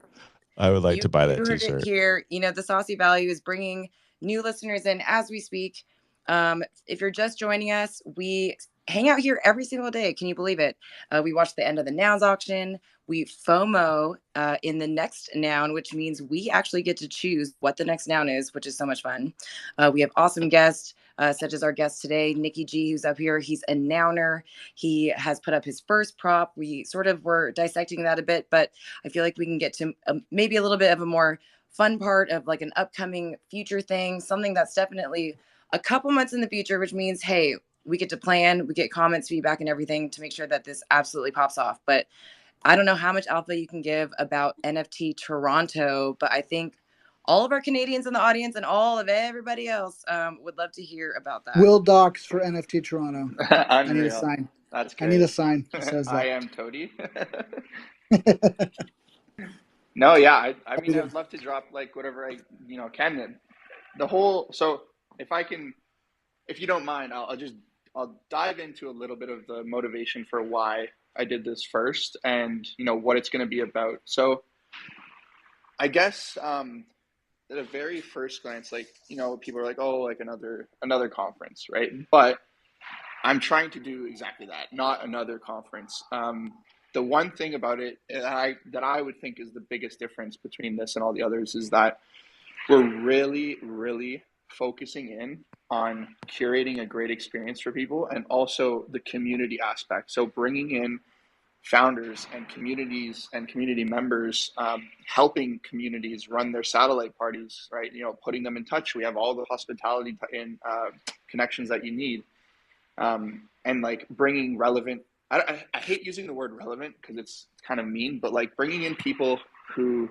I would like to buy that T-shirt. Here, the saucy value is bringing new listeners in as we speak. If you're just joining us, we hang out here every single day. Can you believe it? We watch the end of the Nouns auction. We FOMO in the next noun, which means we actually get to choose what the next noun is, which is so much fun. We have awesome guests, such as our guest today, NickyG, who's up here. He's a nouner. He has put up his first prop. We sort of were dissecting that a bit, but I feel like we can get to maybe a little bit of a more fun part of like an upcoming future thing, something that's definitely a couple months in the future, which means, hey, we get to plan, we get comments, feedback, and everything to make sure that this absolutely pops off. But I don't know how much alpha you can give about NFT Toronto, but I think all of our Canadians in the audience and all of everybody else would love to hear about that. Will docs for NFT Toronto. I need a Unreal. sign. That's great. I need a sign that says that. I am Toady. No, yeah. I mean, I'd love to drop like whatever I can. Then the whole. So if you don't mind, I'll dive into a little bit of the motivation for why I did this first, and what it's going to be about. So I guess at a very first glance, like people are like, oh, like another conference, right? But I'm trying to do exactly that, not another conference. The one thing about it that I would think is the biggest difference between this and all the others is that we're really, really focusing in on curating a great experience for people, and also the community aspect. So bringing in founders and communities and community members, helping communities run their satellite parties, right? Putting them in touch. We have all the hospitality and connections that you need, and like bringing relevant. I hate using the word relevant because it's kind of mean, but like bringing in people who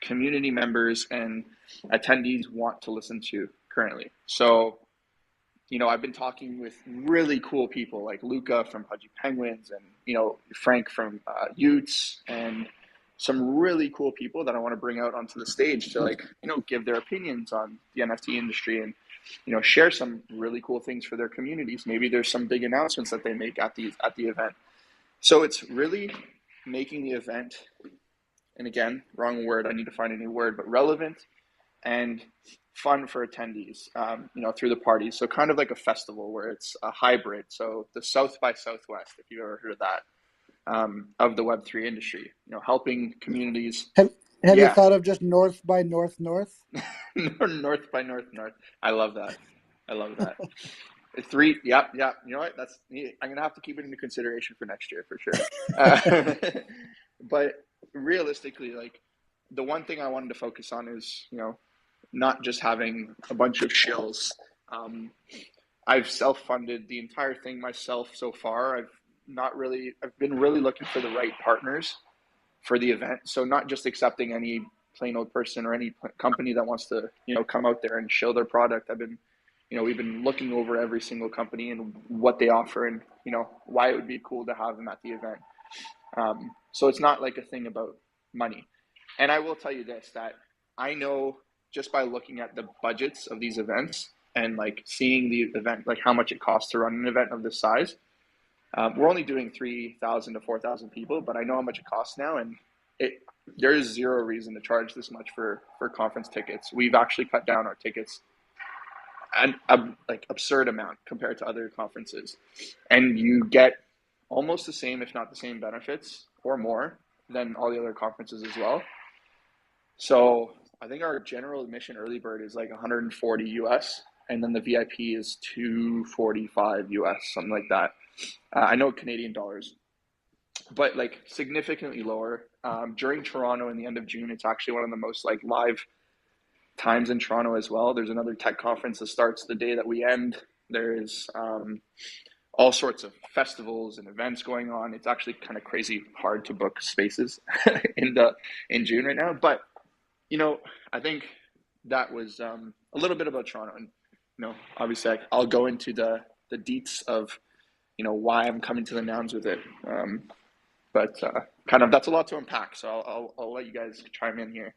community members and attendees want to listen to currently. So, I've been talking with really cool people like Luca from Pudgy Penguins and, Frank from Utes, and some really cool people that I want to bring out onto the stage to give their opinions on the NFT industry and, share some really cool things for their communities. Maybe there's some big announcements that they make at the event. So it's really making the event, and again, wrong word, I need to find a new word, but relevant and fun for attendees, through the parties. So kind of like a festival where it's a hybrid. So the South by Southwest, if you've ever heard of that, of the Web3 industry, helping communities. Have you thought of just North by North? North by North. I love that. Three. Yep. You know what? I'm going to have to keep it into consideration for next year for sure. But realistically, like the one thing I wanted to focus on is, not just having a bunch of shills. I've self-funded the entire thing myself so far. I've been really looking for the right partners for the event. So not just accepting any plain old person or any company that wants to, come out there and show their product. We've been looking over every single company and what they offer and, why it would be cool to have them at the event. So it's not like a thing about money. And I will tell you this, that I know just by looking at the budgets of these events and like seeing the event, like how much it costs to run an event of this size. We're only doing 3,000 to 4,000 people, but I know how much it costs now. And there is zero reason to charge this much for conference tickets. We've actually cut down our tickets an absurd amount compared to other conferences. And you get almost the same, if not the same benefits or more than all the other conferences as well. So I think our general admission early bird is like 140 US, and then the VIP is 245 US, something like that. I know Canadian dollars, but like significantly lower. During Toronto in the end of June, it's actually one of the most like live times in Toronto as well. There's another tech conference that starts the day that we end. There's all sorts of festivals and events going on. It's actually kind of crazy hard to book spaces in June right now, but I think that was a little bit about Toronto, and obviously I'll go into the deets of why I'm coming to the Nouns with it, but kind of that's a lot to unpack. So I'll let you guys chime in here.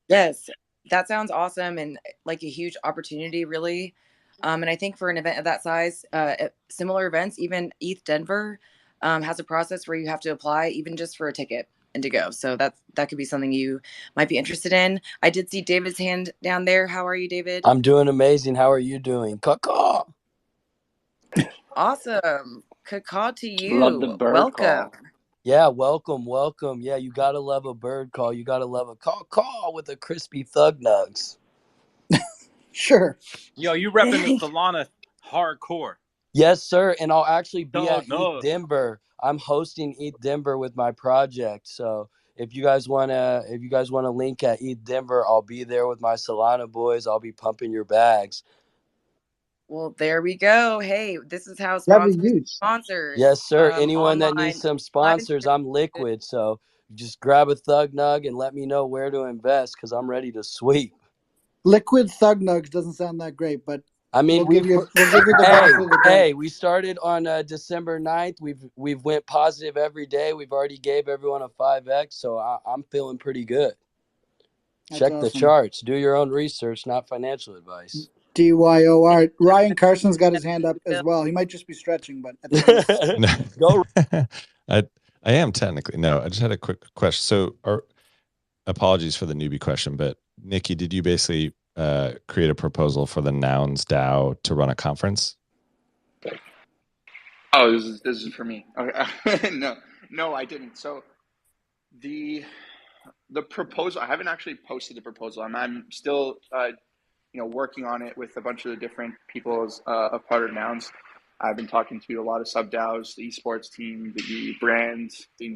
Yes, that sounds awesome and like a huge opportunity, really. And I think for an event of that size, similar events, even ETH Denver has a process where you have to apply even just for a ticket and to go. So that could be something you might be interested in. I did see David's hand down there. How are you, David? I'm doing amazing. How are you doing? Caw-caw. Awesome. Caw to you. Love the bird Welcome. call. Yeah, welcome. Yeah, you gotta love a bird call. You gotta love a call with a crispy thug nugs. Sure. Yo, you repping the Solana hardcore. Yes, sir. And I'll actually be at No. ETH Denver. I'm hosting ETH Denver with my project. So if you guys wanna link at ETH Denver, I'll be there with my Solana boys. I'll be pumping your bags. Well, there we go. Hey, this is how sponsors. Yes, sir. Anyone that online, needs some sponsors, I'm liquid. So just grab a thug nug and let me know where to invest because I'm ready to sweep. Liquid thug nugs doesn't sound that great, but I mean, we'll give you the benefit of the doubt. Hey, we started on December 9th. We've went positive every day. We've already gave everyone a 5X, so I'm feeling pretty good. That's Check awesome. the charts. Do your own research, not financial advice. DYOR. Ryan Carson's got his hand up as well. He might just be stretching, but I think Go. I am technically. No, I just had a quick question. So, apologies for the newbie question, but Nicky, did you basically create a proposal for the NounsDAO to run a conference? Oh, this is for me. Okay. No, I didn't. So the proposal, I haven't actually posted the proposal. I'm still working on it with a bunch of the different people as a part of Nouns. I've been talking to a lot of sub DAOs, the esports team, the brands, the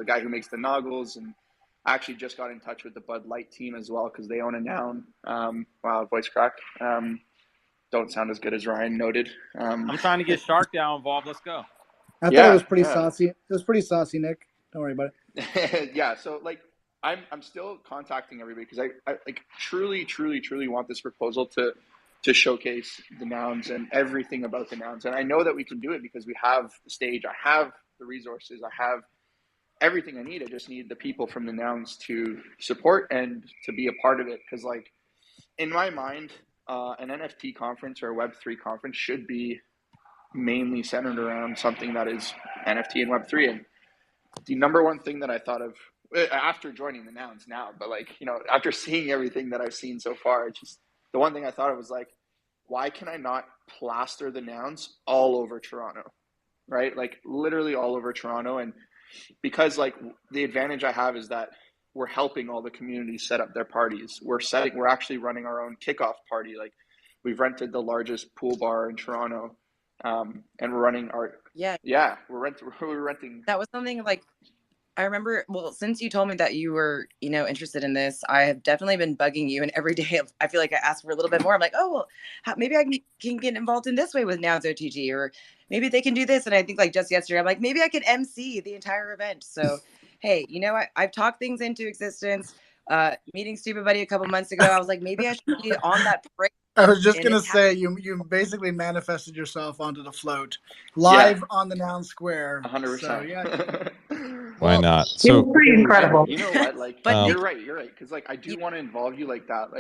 guy who makes the noggles, and I actually just got in touch with the Bud Light team as well because they own a Noun. Wow, voice crack. Don't sound as good as Ryan noted. I'm trying to get Shark DAO involved. Let's go. I thought it was pretty saucy. It was pretty saucy, Nick. Don't worry about it. Yeah, so I'm still contacting everybody because I truly want this proposal to showcase the Nouns and everything about the Nouns. And I know that we can do it because we have the stage, I have the resources, I have everything I need. I just need the people from the Nouns to support and to be a part of it. Because in my mind, an NFT conference or a Web3 conference should be mainly centered around something that is NFT and Web3. And the number one thing that I thought of after joining the Nouns now, but after seeing everything that I've seen so far, the one thing I thought of was why can I not plaster the Nouns all over Toronto, right? Literally all over Toronto. And because the advantage I have is that we're helping all the communities set up their parties. We're actually running our own kickoff party. We've rented the largest pool bar in Toronto, and we're running our we're renting. That was something I remember. Well, since you told me that you were interested in this, I have definitely been bugging you, and every day I feel like I ask for a little bit more. I'm like, oh well, maybe I can get involved in this way with Nouns OTG, or maybe they can do this. And I think just yesterday, I'm like, maybe I can MC the entire event. So hey, I've talked things into existence. Meeting Stupid Buddy a couple months ago, I was like, maybe I should be on that parade. I was just gonna say you basically manifested yourself onto the float live on the Noun Square. 100%. So, yeah. Why not? So pretty incredible. You know what? You're right. Because I do want to involve you like that.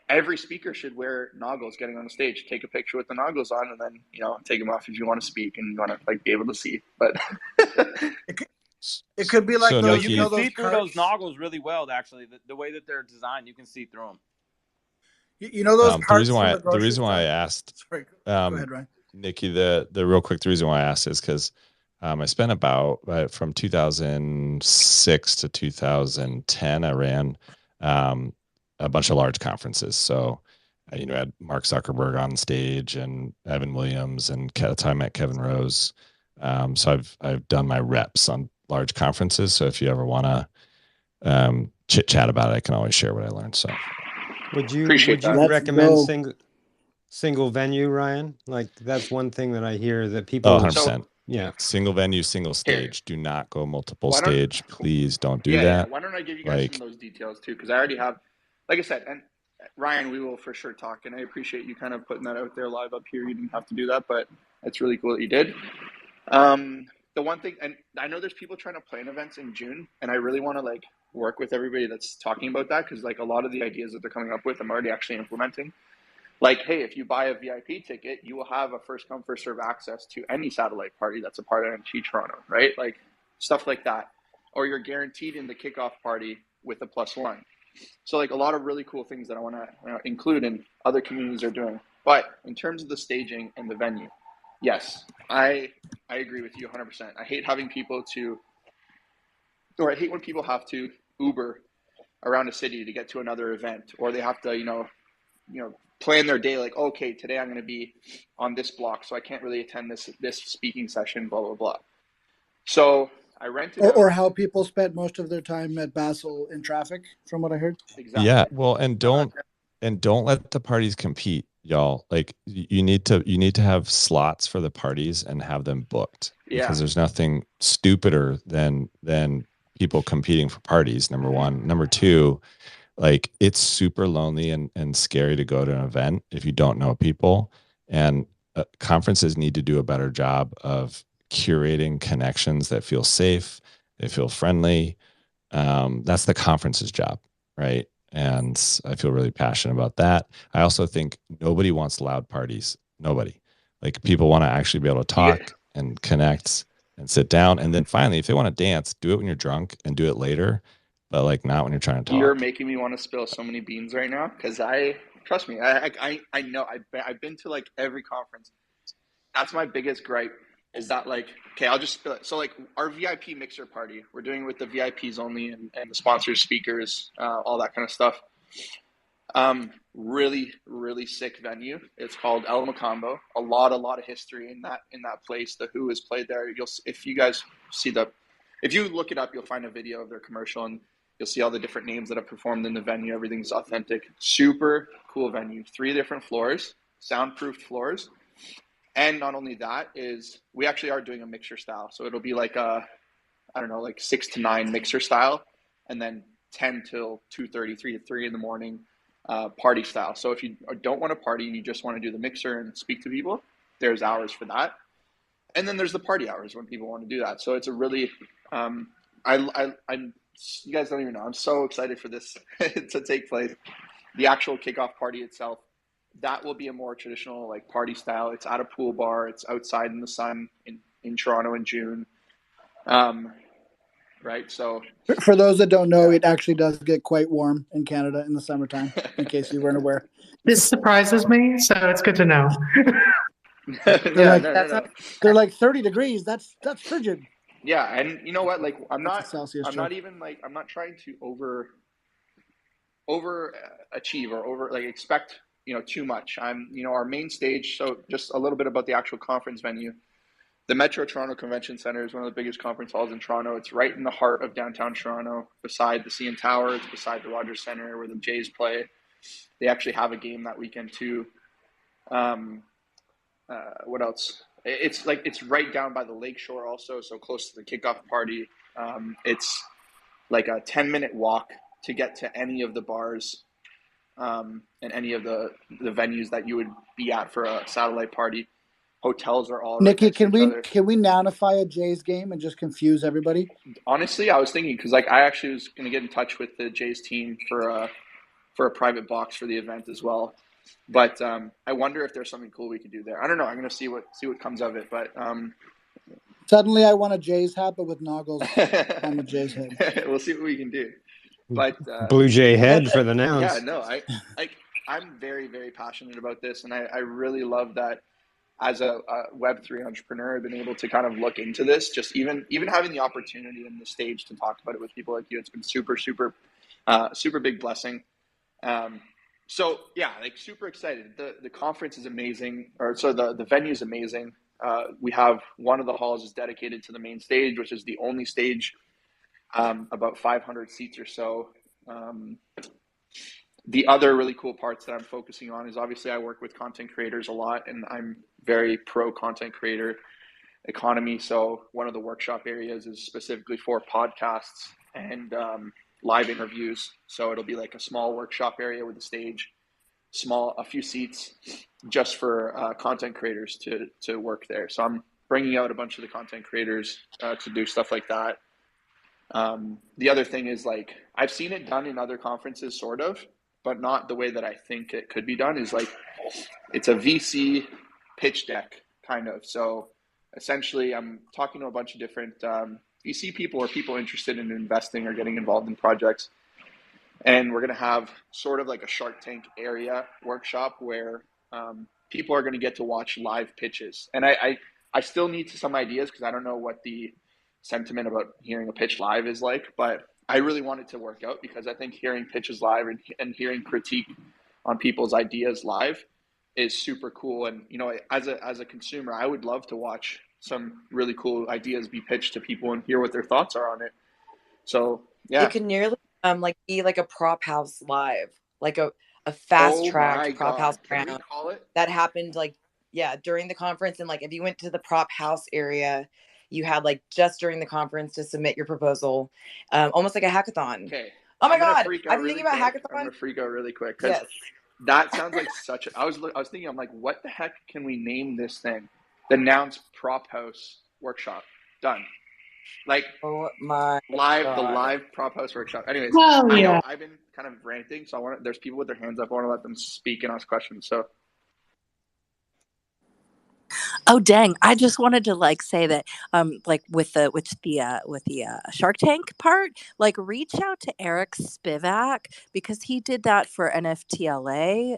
Every speaker should wear noggles getting on the stage. Take a picture with the noggles on, and then take them off if you want to speak and you want to be able to see. But it could be like those. You can those see through those noggles really well. Actually, the way that they're designed, you can see through them. Those carts. The reason why I asked, sorry, go ahead, Ryan. Nicky, the real quick, the reason why I asked is because I spent about from 2006 to 2010, I ran a bunch of large conferences. So, I had Mark Zuckerberg on stage and Evan Williams, and at the time I met Kevin Rose. So I've done my reps on large conferences. So if you ever want to chit chat about it, I can always share what I learned. So. Would you recommend single venue, Ryan? That's one thing that I hear that people. 100%. Yeah. Single venue, single stage. Do not go multiple stage. Please don't do that. Yeah. Why don't I give you guys some of those details too? Because I already have, like I said, and Ryan, we will for sure talk. And I appreciate you kind of putting that out there live up here. You didn't have to do that, but it's really cool that you did. The one thing, and I know there's people trying to plan events in June, and I really want to work with everybody that's talking about that, because a lot of the ideas that they're coming up with, I'm already actually implementing. Hey, if you buy a VIP ticket, you will have a first come first serve access to any satellite party that's a part of NFT Toronto, right? Stuff like that, or you're guaranteed in the kickoff party with a +1. So a lot of really cool things that I want to include and other communities are doing. But in terms of the staging and the venue, Yes, I agree with you 100%. I hate having people I hate when people have to Uber around a city to get to another event, or they have to, plan their day like, okay, today I'm going to be on this block, so I can't really attend this speaking session, blah, blah, blah. So I rented out. Or how people spent most of their time at Basel in traffic, from what I heard. Exactly. Yeah, well, and don't let the parties compete, y'all. Like you need to have slots for the parties and have them booked, because there's nothing stupider than people competing for parties. Number one. Number two, like it's super lonely and scary to go to an event if you don't know people. And conferences need to do a better job of curating connections that feel safe, they feel friendly. That's the conference's job, right? And I feel really passionate about that. I also think nobody wants loud parties. Nobody. Like people want to actually be able to talk and connect and sit down. And then finally, if they want to dance, do it when you're drunk and do it later, but like not when you're trying to talk. You're making me want to spill so many beans right now, because trust me, I know I've been to like every conference. That's my biggest gripe, is that like, okay, I'll just spill it. So like our VIP mixer party, we're doing with the VIPs only and the sponsors, speakers, all that kind of stuff. Really, really sick venue. It's called El Macambo. A lot of history in that place. The Who has played there. If you look it up, you'll find a video of their commercial, and you'll see all the different names that have performed in the venue. Everything's authentic. Super cool venue. 3 different floors, soundproofed floors. And not only that, is we actually are doing a mixer style. So it'll be like like 6 to 9 mixer style, and then 10 till 2:30, 3 to 3 in the morning, party style. So if you don't want to party and you just want to do the mixer and speak to people, there's hours for that. And then there's the party hours when people want to do that. So it's a really, I'm you guys don't even know. I'm so excited for this to take place. The actual kickoff party itself, that will be a more traditional like party style. It's at a pool bar. It's outside in the sun in Toronto in June. Right. So for those that don't know, it actually does get quite warm in Canada in the summertime, in case you weren't aware. This surprises me, so it's good to know. They're like 30 degrees. That's frigid. Yeah, and you know what? Like I'm not trying to over achieve or over expect too much. Our main stage. So just a little bit about the actual conference venue. The Metro Toronto Convention Centre is one of the biggest conference halls in Toronto. It's right in the heart of downtown Toronto, beside the CN Tower. It's beside the Rogers Centre where the Jays play. They actually have a game that weekend too. What else? It's right down by the lakeshore also, so close to the kickoff party. It's like a 10-minute walk to get to any of the bars and any of the venues that you would be at for a satellite party. Hotels are all Nicky, can we nounify a Jays game and just confuse everybody? Honestly, I was thinking, because I actually was going to get in touch with the Jays team for a private box for the event as well. But I wonder if there's something cool we could do there. I don't know. I'm going to see what comes of it. But suddenly I want a Jays hat, but with noggles on the Jays head. We'll see what we can do. But Blue Jay head for the nouns. Yeah, no, I'm very, very passionate about this, and I really love that. As a Web3 entrepreneur, I've been able to kind of look into this. Just even having the opportunity and the stage to talk about it with people like you, it's been super, super, super big blessing. So yeah, super excited. The conference is amazing, the venue is amazing. We have one of the halls is dedicated to the main stage, which is the only stage, about 500 seats or so. The other really cool parts that I'm focusing on is obviously I work with content creators a lot, and I'm very pro content creator economy. So one of the workshop areas is specifically for podcasts and live interviews. So it'll be like a small workshop area with a stage, a few seats just for content creators to work there. So I'm bringing out a bunch of the content creators to do stuff like that. The other thing is I've seen it done in other conferences sort of, but not the way that I think it could be done. Is it's a VC pitch deck kind of. So essentially I'm talking to a bunch of different VC people or people interested in investing or getting involved in projects. And we're going to have sort of like a Shark Tank area workshop where people are going to get to watch live pitches. And I still need some ideas because I don't know what the sentiment about hearing a pitch live is like, but I really want it to work out because I think hearing pitches live and hearing critique on people's ideas live is super cool. And, you know, as a consumer, I would love to watch some really cool ideas be pitched to people and hear what their thoughts are on it. So, yeah. It could nearly like be like a prop house live, like a fast tracked prop house round that happened like, yeah, during the conference. And like, if you went to the prop house area, you had like just during the conference to submit your proposal, almost like a hackathon. Okay. Oh my God. I've been thinking about hackathon. I'm going to freak out really quick. Yes. That sounds like such a, I was thinking, I'm like, what the heck can we name this thing? The Nouns Prop House Workshop. Done. Like, oh my live, God. the live prop house workshop. Anyways, well, I yeah. know I've been kind of ranting, so there's people with their hands up. I want to let them speak and ask questions. So. Oh dang! I just wanted to like say that, like with the Shark Tank part, like reach out to Eric Spivak because he did that for NFTLA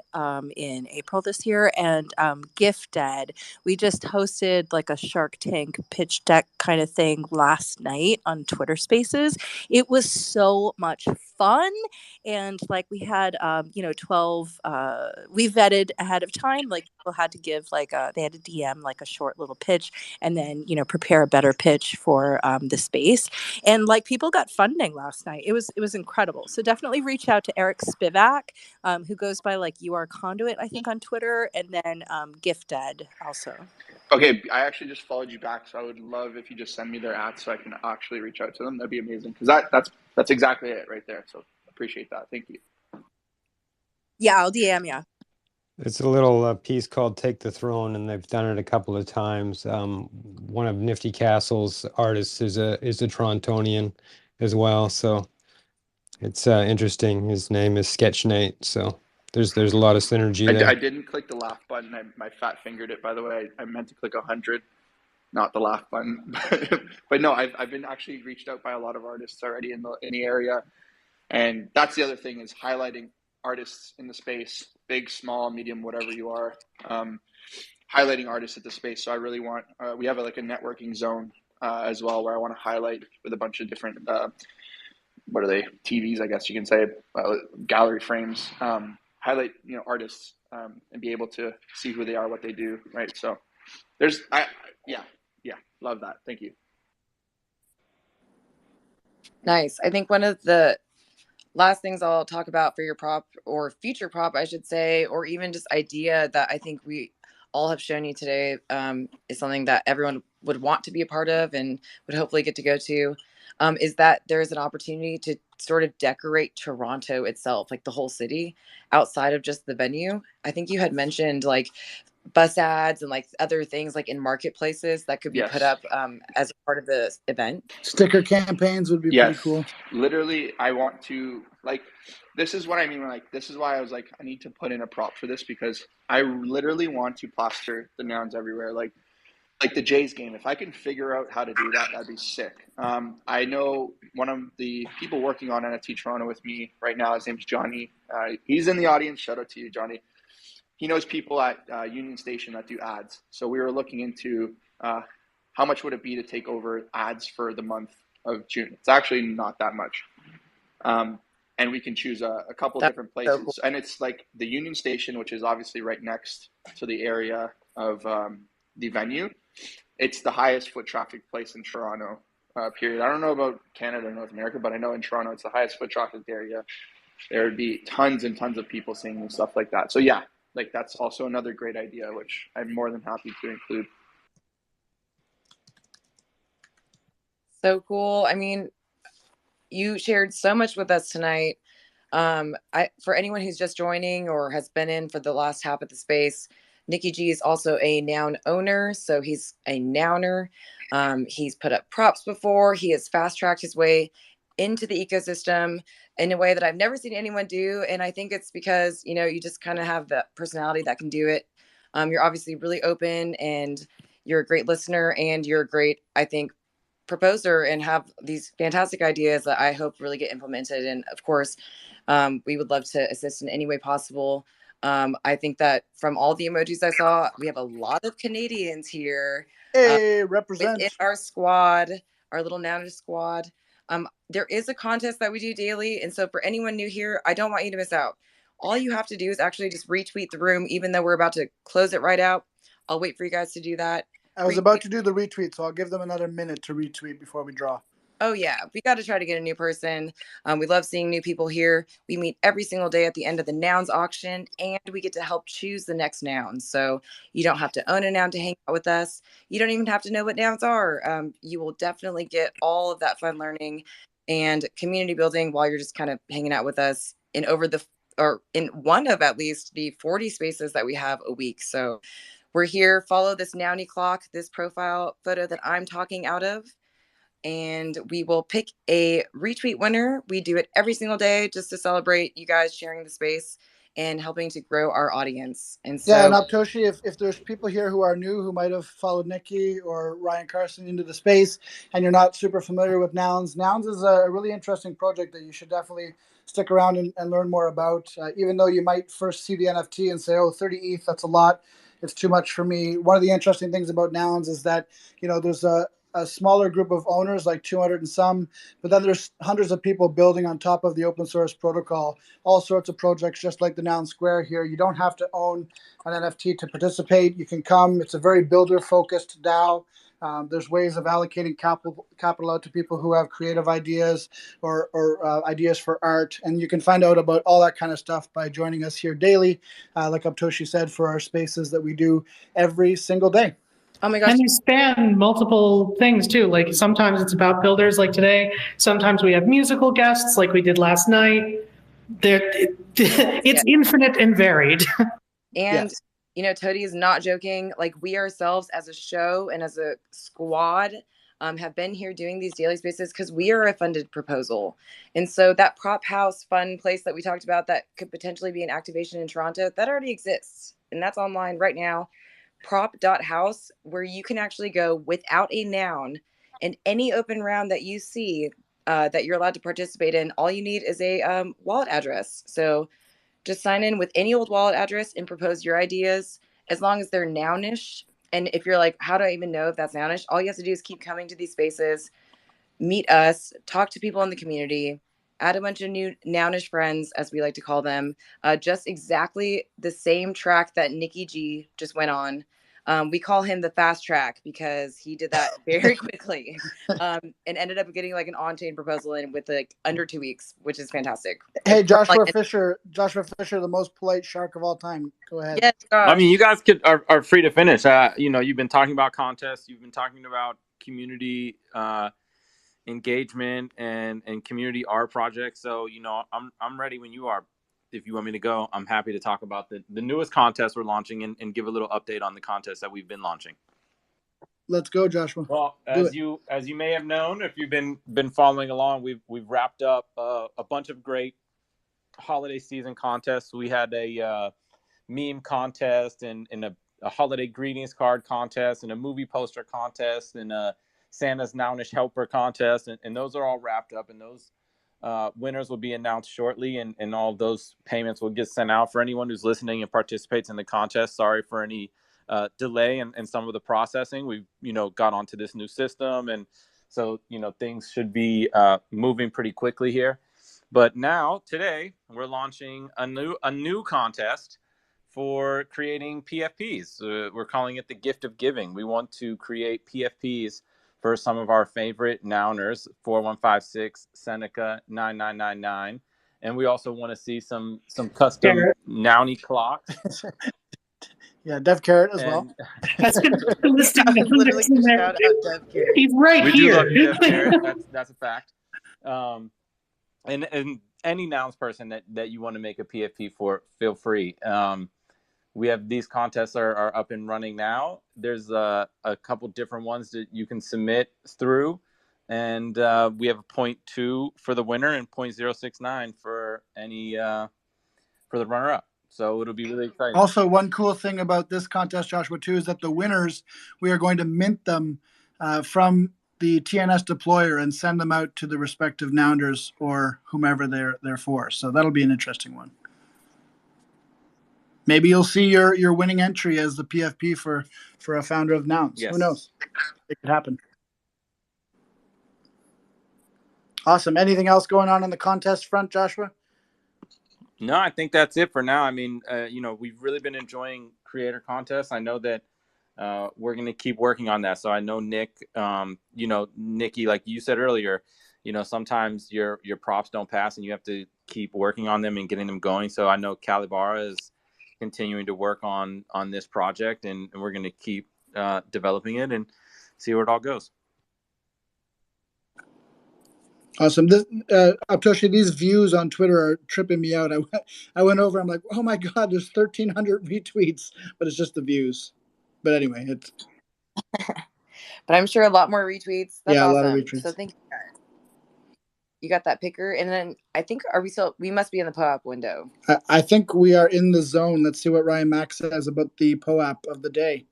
in April this year, and Gifted. We just hosted like a Shark Tank pitch deck kind of thing last night on Twitter Spaces. It was so much fun, and like we had 12. We vetted ahead of time. Like people had to give like they had to DM like a short little pitch and then prepare a better pitch for the space, and like people got funding last night. It was incredible. So definitely reach out to Eric Spivak, who goes by like Conduit I think on Twitter, and then Gifted also. Okay, I actually just followed you back, so I would love if you just send me their ads so I can actually reach out to them. That'd be amazing because that's exactly it right there. So appreciate that. Thank you. Yeah, I'll DM you. It's a little piece called Take the Throne, and they've done it a couple of times. One of Nifty Castle's artists is a Torontonian as well, so it's interesting. His name is Sketch Nate, so there's a lot of synergy there. I didn't click the laugh button. My fat fingered it, by the way. I meant to click 100, not the laugh button. But no, I've been actually reached out by a lot of artists already in the area, and that's the other thing is highlighting artists in the space, big, small, medium, whatever you are, highlighting artists at the space. So I really want, we have a networking zone as well where I want to highlight with a bunch of different, what are they, TVs, I guess you can say, gallery frames, highlight, artists and be able to see who they are, what they do, right? So there's, yeah, love that. Thank you. Nice. I think one of the last things I'll talk about for your prop or future prop, I should say, or even just idea that I think we all have shown you today is something that everyone would want to be a part of and would hopefully get to go to, is that there's an opportunity to sort of decorate Toronto itself, like the whole city outside of just the venue. I think you had mentioned like bus ads and like other things like in marketplaces that could be put up as a part of the event. Sticker campaigns would be pretty cool. Literally, I want to this is what I mean. This is why I was like, I need to put in a prop for this because I literally want to plaster the nouns everywhere. Like the Jays game. If I can figure out how to do that, that'd be sick. I know one of the people working on NFT Toronto with me right now, his name's Johnny. He's in the audience. Shout out to you, Johnny. He knows people at Union Station that do ads. So we were looking into how much would it be to take over ads for the month of June. It's actually not that much. And we can choose a couple different places. So cool. And it's like the Union Station, which is obviously right next to the area of the venue. It's the highest foot traffic place in Toronto, period. I don't know about Canada or North America, but I know in Toronto it's the highest foot traffic area. There would be tons and tons of people seeing and stuff like that. So yeah, like that's also another great idea, which I'm more than happy to include. So cool. I mean, you shared so much with us tonight. For anyone who's just joining or has been in for the last half of the space, NickyG is also a noun owner, so he's a nouner. He's put up props before. He has fast-tracked his way into the ecosystem in a way that I've never seen anyone do, and I think it's because, you just kind of have the personality that can do it. You're obviously really open, and you're a great listener, and you're a great, I think, proposer and have these fantastic ideas that I hope really get implemented. And of course, we would love to assist in any way possible. I think that from all the emojis I saw, we have a lot of Canadians here. Hey, represent. Within our squad, our little Nounish squad. There is a contest that we do daily. And so for anyone new here, I don't want you to miss out. All you have to do is actually just retweet the room, even though we're about to close it right out. I'll wait for you guys to do that. I was about to do the retweet, so I'll give them another minute to retweet before we draw. Oh, yeah. We got to try to get a new person. We love seeing new people here. We meet every single day at the end of the nouns auction, and we get to help choose the next noun. So you don't have to own a noun to hang out with us. You don't even have to know what nouns are. You will definitely get all of that fun learning and community building while you're just kind of hanging out with us in one of at least the 40 spaces that we have a week. So we're here. Follow this Nouny clock, this profile photo that I'm talking out of. And we will pick a retweet winner. We do it every single day just to celebrate you guys sharing the space and helping to grow our audience. And so, yeah, and Aptoshi, if there's people here who are new, who might have followed Nicky or Ryan Carson into the space, and you're not super familiar with Nouns, Nouns is a really interesting project that you should definitely stick around and learn more about. Even though you might first see the NFT and say, oh, 30 ETH, that's a lot. It's too much for me. One of the interesting things about Nouns is that, there's a smaller group of owners, like 200 and some, but then there's hundreds of people building on top of the open source protocol, all sorts of projects, just like the Noun Square here. You don't have to own an NFT to participate. You can come. It's a very builder-focused DAO. There's ways of allocating capital out to people who have creative ideas or ideas for art. And you can find out about all that kind of stuff by joining us here daily, like Aptoshi said, for our spaces that we do every single day. Oh my gosh. And you span multiple things too. Like sometimes it's about builders like today. Sometimes we have musical guests like we did last night. It's infinite and varied. And, Tody is not joking. Like we ourselves as a show and as a squad have been here doing these daily spaces because we are a funded proposal. And so that prop house fun place that we talked about that could potentially be an activation in Toronto, that already exists. And that's online right now. Prop.house, where you can actually go without a noun, and any open round that you see that you're allowed to participate in, all you need is a wallet address. So just sign in with any old wallet address and propose your ideas, as long as they're nounish. And if you're like, how do I even know if that's nounish? All you have to do is keep coming to these spaces, meet us, talk to people in the community, add a bunch of new nounish friends, as we like to call them, just exactly the same track that NickyG just went on. We call him the fast track because he did that very quickly and ended up getting like an on-chain proposal in with like under 2 weeks, which is fantastic. Hey, Joshua Fisher, the most polite shark of all time. Go ahead. Yes, gosh. I mean, you guys are free to finish. You've been talking about contests. You've been talking about community engagement and community art projects. So, I'm ready when you are. If you want me to go, I'm happy to talk about the newest contest we're launching and give a little update on the contest that we've been launching. Let's go, Joshua. Well, as you may have known, if you've been following along, we've wrapped up a bunch of great holiday season contests. We had a meme contest and a holiday greetings card contest and a movie poster contest and a Santa's Nounish Helper contest, and those are all wrapped up, and those winners will be announced shortly, and all of those payments will get sent out. For anyone who's listening and participates in the contest, sorry for any delay in some of the processing. We've got onto this new system, and so things should be moving pretty quickly here. But now today we're launching a new contest for creating PFPs. We're calling it the Gift of Giving. We want to create PFPs for some of our favorite nouners, 4156, Seneca, 9999. And we also want to see some custom Nouny clocks. Yeah, Dev Carrot as well. That's going to be listing the shout out Dev Carrot. He's right we here. Do love you, Dev Carrot. That's a fact. And any nouns person that you want to make a PFP for, feel free. We have these contests are up and running now. There's a couple different ones that you can submit through. And we have a 0.2 for the winner and 0.069 for any for the runner-up. So it'll be really exciting. Also, one cool thing about this contest, Joshua, too, is that the winners, we are going to mint them from the TNS deployer and send them out to the respective Nounders or whomever they're for. So that'll be an interesting one. Maybe you'll see your winning entry as the PFP for a founder of Nouns. Yes. Who knows? It could happen. Awesome. Anything else going on the contest front, Joshua? No, I think that's it for now. I mean, we've really been enjoying creator contests. I know that we're going to keep working on that. So I know Nick, Nicky, like you said earlier, sometimes your props don't pass and you have to keep working on them and getting them going. So I know Calibara is continuing to work on this project, and we're going to keep developing it and see where it all goes. Awesome. This Aptoshi, these views on Twitter are tripping me out. I went over. I'm like, oh my god, there's 1,300 retweets, but it's just the views. But anyway, it's. But I'm sure a lot more retweets. That's a awesome. lot of retweets. So thank you guys. You got that picker, and then I think we must be in the POAP window. I think we are in the zone. Let's see what Ryan Max says about the POAP of the day.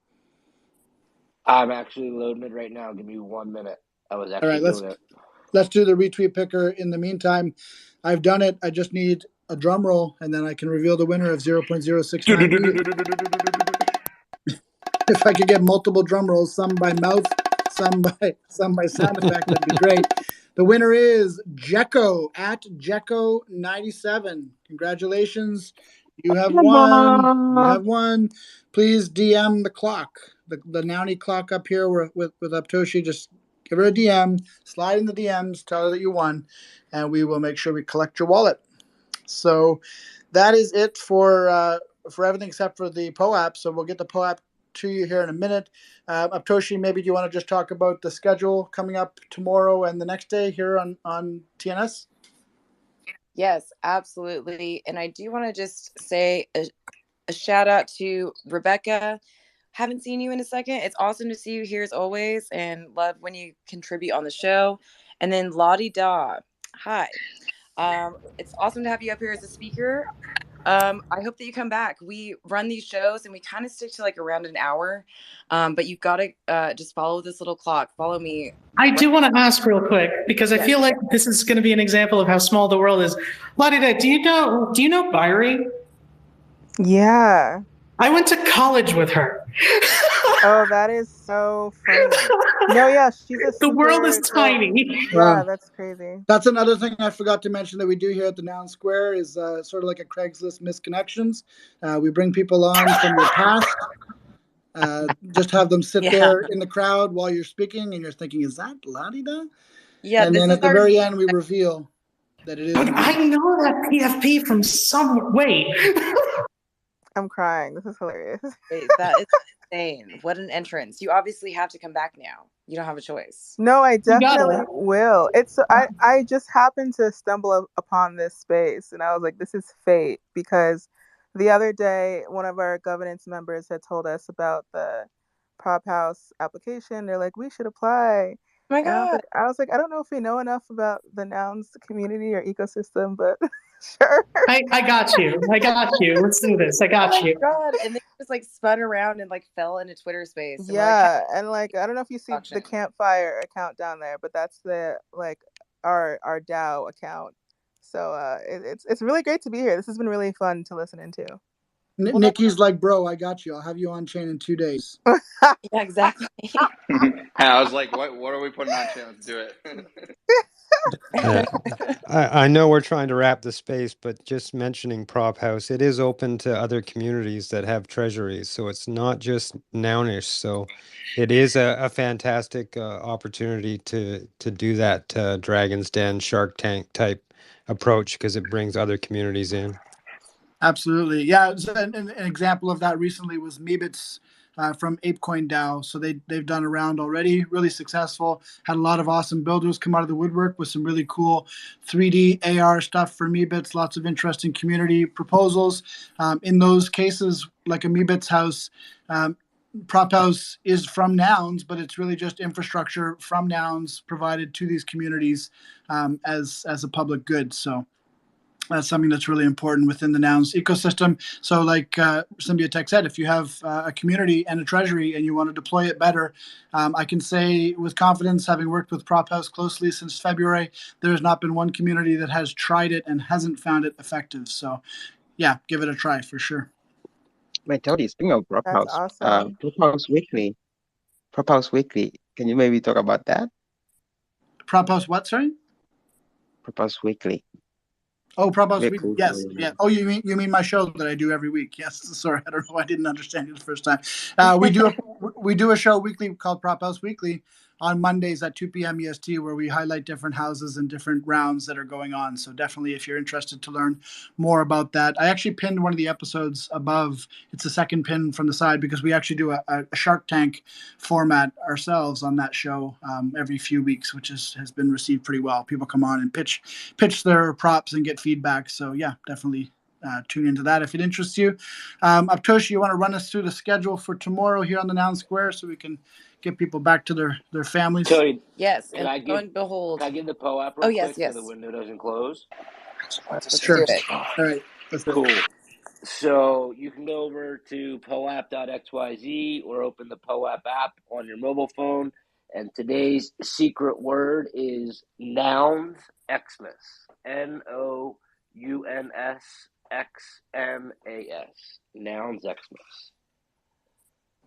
I'm actually loading it right now. Give me 1 minute. I was actually doing it. Let's do the retweet picker. In the meantime, I've done it. I just need a drum roll, and then I can reveal the winner of 0.069. If I could get multiple drum rolls, some by mouth, some by sound effect, that'd be great. The winner is Jekko at Jekko97. Congratulations. You have won. You have won. Please DM the clock, the Nouny clock up here with Aptoshi. Just give her a DM, slide in the DMs, tell her that you won, and we will make sure we collect your wallet. So that is it for everything except for the POAP. So we'll get the POAP to you here in a minute. Aptoshi, maybe do you want to just talk about the schedule coming up tomorrow and the next day here on TNS? Yes, absolutely. And I do want to just say a shout out to Rebecca. Haven't seen you in a second. It's awesome to see you here as always, and love when you contribute on the show. And then Lottie Da, hi. It's awesome to have you up here as a speaker. I hope that you come back. We run these shows and we kind of stick to like around an hour, but you've got to just follow this little clock. Follow me. I do want to ask real quick, because I feel like this is going to be an example of how small the world is. Ladida, do you know Byrie? Yeah. I went to college with her. Oh, that is so funny. No, yeah, she's the world is tiny. Yeah, that's crazy. That's another thing I forgot to mention that we do here at the Noun Square is sort of like a Craigslist misconnections. We bring people on from your past. Just have them sit there in the crowd while you're speaking, and you're thinking, "Is that Ladida?" Yeah, and then at the very end, we reveal that it is. But I know that PFP from some way. I'm crying. This is hilarious. That is insane. What an entrance. You obviously have to come back now. You don't have a choice. No, I definitely will. I just happened to stumble upon this space, and I was like, this is fate, because the other day, one of our governance members had told us about the Prop House application. They're like, we should apply. Oh my God. I was like, I don't know if we know enough about the Nouns community or ecosystem, but sure. I got you. Let's do this. I got you. God. And they just like spun around and like fell into Twitter space. Yeah. And like, I don't know if you see the Campfire account down there, but that's the like our DAO account. So it's really great to be here. This has been really fun to listen into. Nicky's like, bro, I got you. I'll have you on chain in 2 days. Yeah, exactly. I was like, what are we putting on chain? Let's do it. I know we're trying to wrap the space, but just mentioning Prop House, it is open to other communities that have treasuries, so it's not just Nounish. So it is a fantastic opportunity to do that Dragon's Den, Shark Tank type approach, because it brings other communities in. Absolutely. Yeah, an example of that recently was Meebits from ApeCoin DAO. So they've done a round already, really successful. Had a lot of awesome builders come out of the woodwork with some really cool 3D AR stuff for Meebits, lots of interesting community proposals. In those cases, like a Meebits house, Prop House is from Nouns, but it's really just infrastructure from Nouns provided to these communities as a public good. So that's something that's really important within the Nouns ecosystem. So like Symbiotech said, if you have a community and a treasury and you want to deploy it better, I can say with confidence, having worked with Prop House closely since February, there has not been one community that has tried it and hasn't found it effective. So yeah, give it a try for sure. My Tony, speaking of That's awesome. Prop House Weekly. Can you maybe talk about that? Prop House what, sorry? Prop House Weekly. Oh, Prop House Very Week. cool. Yes, yeah. Oh, you mean my show that I do every week? Yes. Sorry, I don't know. I didn't understand you the first time. We do a show weekly called Prop House Weekly on Mondays at 2 p.m. EST, where we highlight different houses and different rounds that are going on. So definitely, if you're interested to learn more about that, I actually pinned one of the episodes above. It's the second pin from the side because we actually do a Shark Tank format ourselves on that show every few weeks, which has been received pretty well. People come on and pitch their props and get feedback. So yeah, definitely tune into that if it interests you. Aptoshi, you want to run us through the schedule for tomorrow here on the Noun Square so we can get people back to their families? Tony, Yes, can and I lo give and behold. can I give the POAP Oh real yes, quick so the yes. window doesn't close? Let's Sure. do it. All right. Let's do it. Cool. So you can go over to poap.xyz or open the POAP app on your mobile phone. And today's secret word is Nouns Xmas. NOUNSXMAS. Nouns Xmas.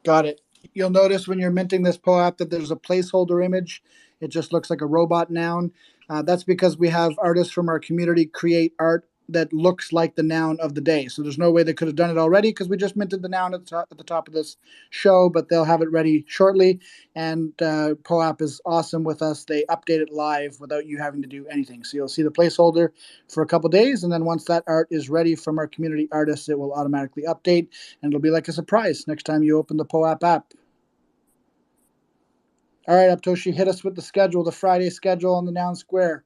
Got it. You'll notice when you're minting this POAP that there's a placeholder image. It just looks like a robot noun. That's because we have artists from our community create art that looks like the noun of the day. So there's no way they could have done it already because we just minted the noun at the top of this show, but they'll have it ready shortly. And POAP is awesome with us. They update it live without you having to do anything. So you'll see the placeholder for a couple days, and then once that art is ready from our community artists, it will automatically update, and it'll be like a surprise next time you open the POAP app. All right, Aptoshi, hit us with the schedule, the Friday schedule on the Noun Square.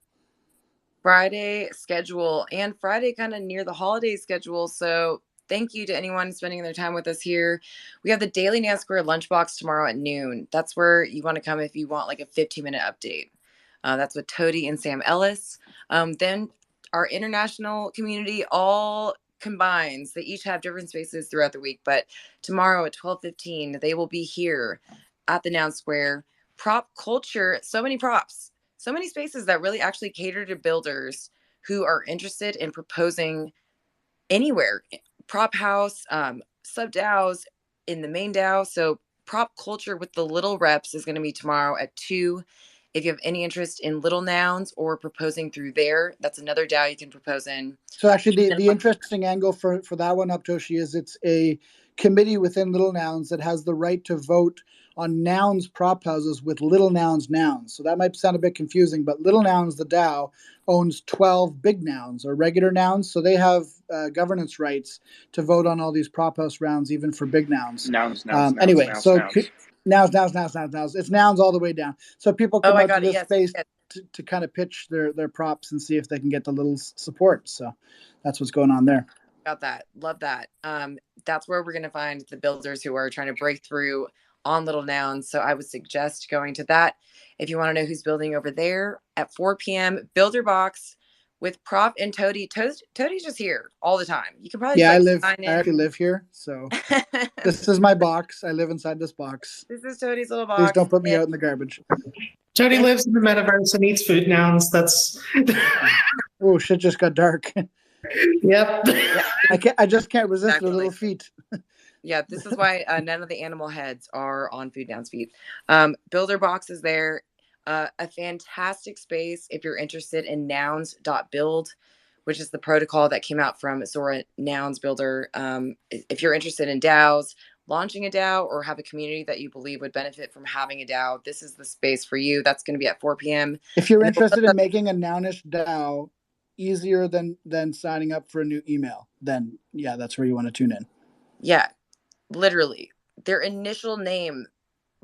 Friday schedule, and Friday kind of near the holiday schedule. So thank you to anyone spending their time with us here. We have the Daily Noun Square Lunchbox tomorrow at noon. That's where you want to come if you want like a 15-minute update. That's with Toady and Sam Ellis. Then our international community all combines. They each have different spaces throughout the week, but tomorrow at 12:15, they will be here at the Noun Square. Prop culture, so many props. So many spaces that really actually cater to builders who are interested in proposing anywhere. Prop house, sub DAOs, in the main DAO. So prop culture with the little reps is going to be tomorrow at 2. If you have any interest in little nouns or proposing through there, that's another DAO you can propose in. So actually the interesting angle for that one, Aptoshi, is it's a committee within Little Nouns that has the right to vote on nouns prop houses with Little Nouns. So that might sound a bit confusing, but Little Nouns, the DAO, owns 12 big nouns or regular nouns. So they have governance rights to vote on all these prop house rounds, even for big nouns. Nouns. Nouns. It's nouns all the way down. So people come out to this space to kind of pitch their props and see if they can get the little support. So that's what's going on there. Got that. Love that. That's where we're going to find the builders who are trying to break through on little nouns. So I would suggest going to that. If you want to know who's building over there at 4 p.m., Builder Box with Prop and Toady. Toady's just here all the time. You can probably I actually live here. So this is my box. I live inside this box. This is Toady's little box. Please don't put me out in the garbage. Toady lives in the metaverse and eats food nouns. That's oh, shit just got dark. Yep. I just can't resist the little feet. Yeah, this is why none of the animal heads are on Food Nouns feet. Builder Box is there. A fantastic space if you're interested in nouns.build, which is the protocol that came out from Zora Nouns Builder. If you're interested in DAOs, launching a DAO, or have a community that you believe would benefit from having a DAO, this is the space for you. That's going to be at 4 p.m. If you're interested in making a nounish DAO easier than signing up for a new email, then yeah, that's where you want to tune in. Yeah, literally. Their initial name,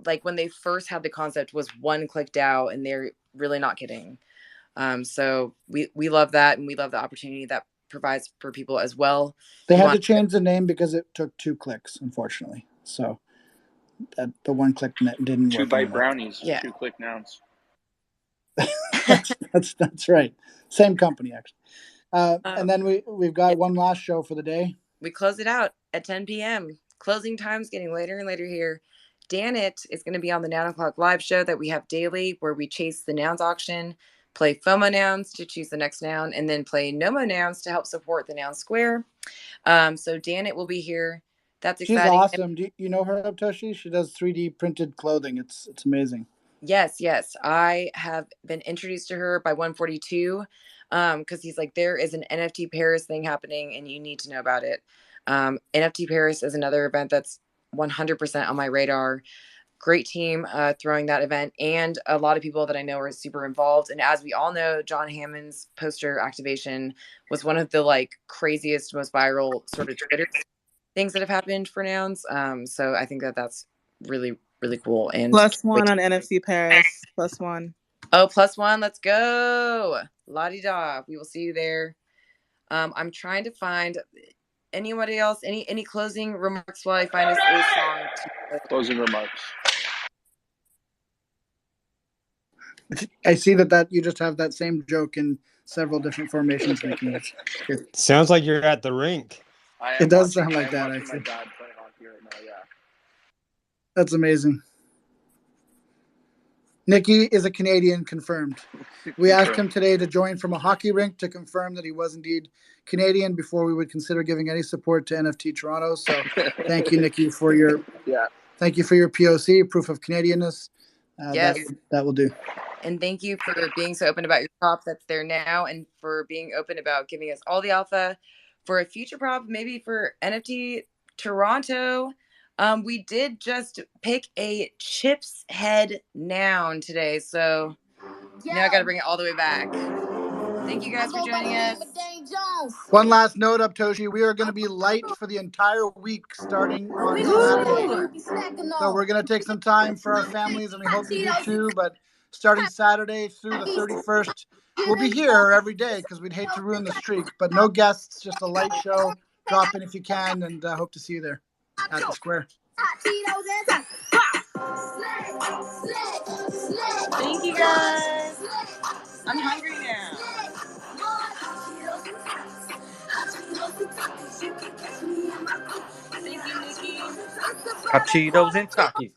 like when they first had the concept, was One Click DAO, and they're really not kidding. So we love that, and we love the opportunity that provides for people as well. They had to change the name because it took 2 clicks, unfortunately. So that the 1 click didn't work. 2 bite brownies, yeah. 2 click nouns. that's right. Same company actually. And then we've got one last show for the day. We close it out at 10 p.m. Closing time's getting later and later here. Danit is going to be on the 9 o'clock live show that we have daily, where we chase the nouns auction, play fomonouns to choose the next noun, and then play nomonouns to help support the Noun Square. So Danit will be here. that's She's exciting. awesome. Do you know her, Toshi? She does 3D printed clothing. It's amazing. Yes, I have been introduced to her by 142 because he's like, there is an NFT Paris thing happening and you need to know about it. NFT Paris is another event that's 100% on my radar. Great team throwing that event, and a lot of people that I know are super involved. And as we all know, John Hammond's poster activation was one of the like craziest, most viral sort of Twitter things that have happened for Nouns. So I think that's really, really cool. And +1 on NFC Paris. +1. Oh, +1. Let's go. La-di-da. We will see you there. I'm trying to find anybody else. Any closing remarks while I find us a song to play? Closing remarks. I see that you just have that same joke in several different formations, Nicky. That's good. Sounds like you're at the rink. It does sound like that, actually. My dad play hockey right now, yeah. That's amazing. Nicky is a Canadian, confirmed. We asked him today to join from a hockey rink to confirm that he was indeed Canadian before we would consider giving any support to NFT Toronto. So thank you, Nicky, for your thank you for your POC, proof of Canadianness. Yes. That will do. And thank you for being so open about your prop that's there now, and for being open about giving us all the alpha for a future prop, maybe for NFT Toronto. We did just pick a Chips Head noun today, so now I got to bring it all the way back. Thank you guys for joining us. One last note, Toshi. We are going to be light for the entire week starting on Saturday. So we're going to take some time for our families, and we hope you do too. But starting Saturday through the 31st, we'll be here every day because we'd hate to ruin the streak. But no guests, just a light show. Drop in if you can, and hope to see you there at the square. Thank you guys. I'm hungry now. Thank you, Nicky. Hot Cheetos and Takis.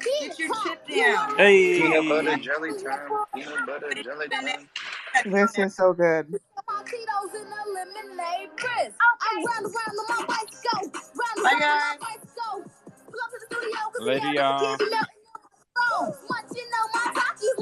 Get your chip down. Hey. Peanut butter jelly time. Peanut butter jelly time. This is so good. Bye, guys. Later, y'all.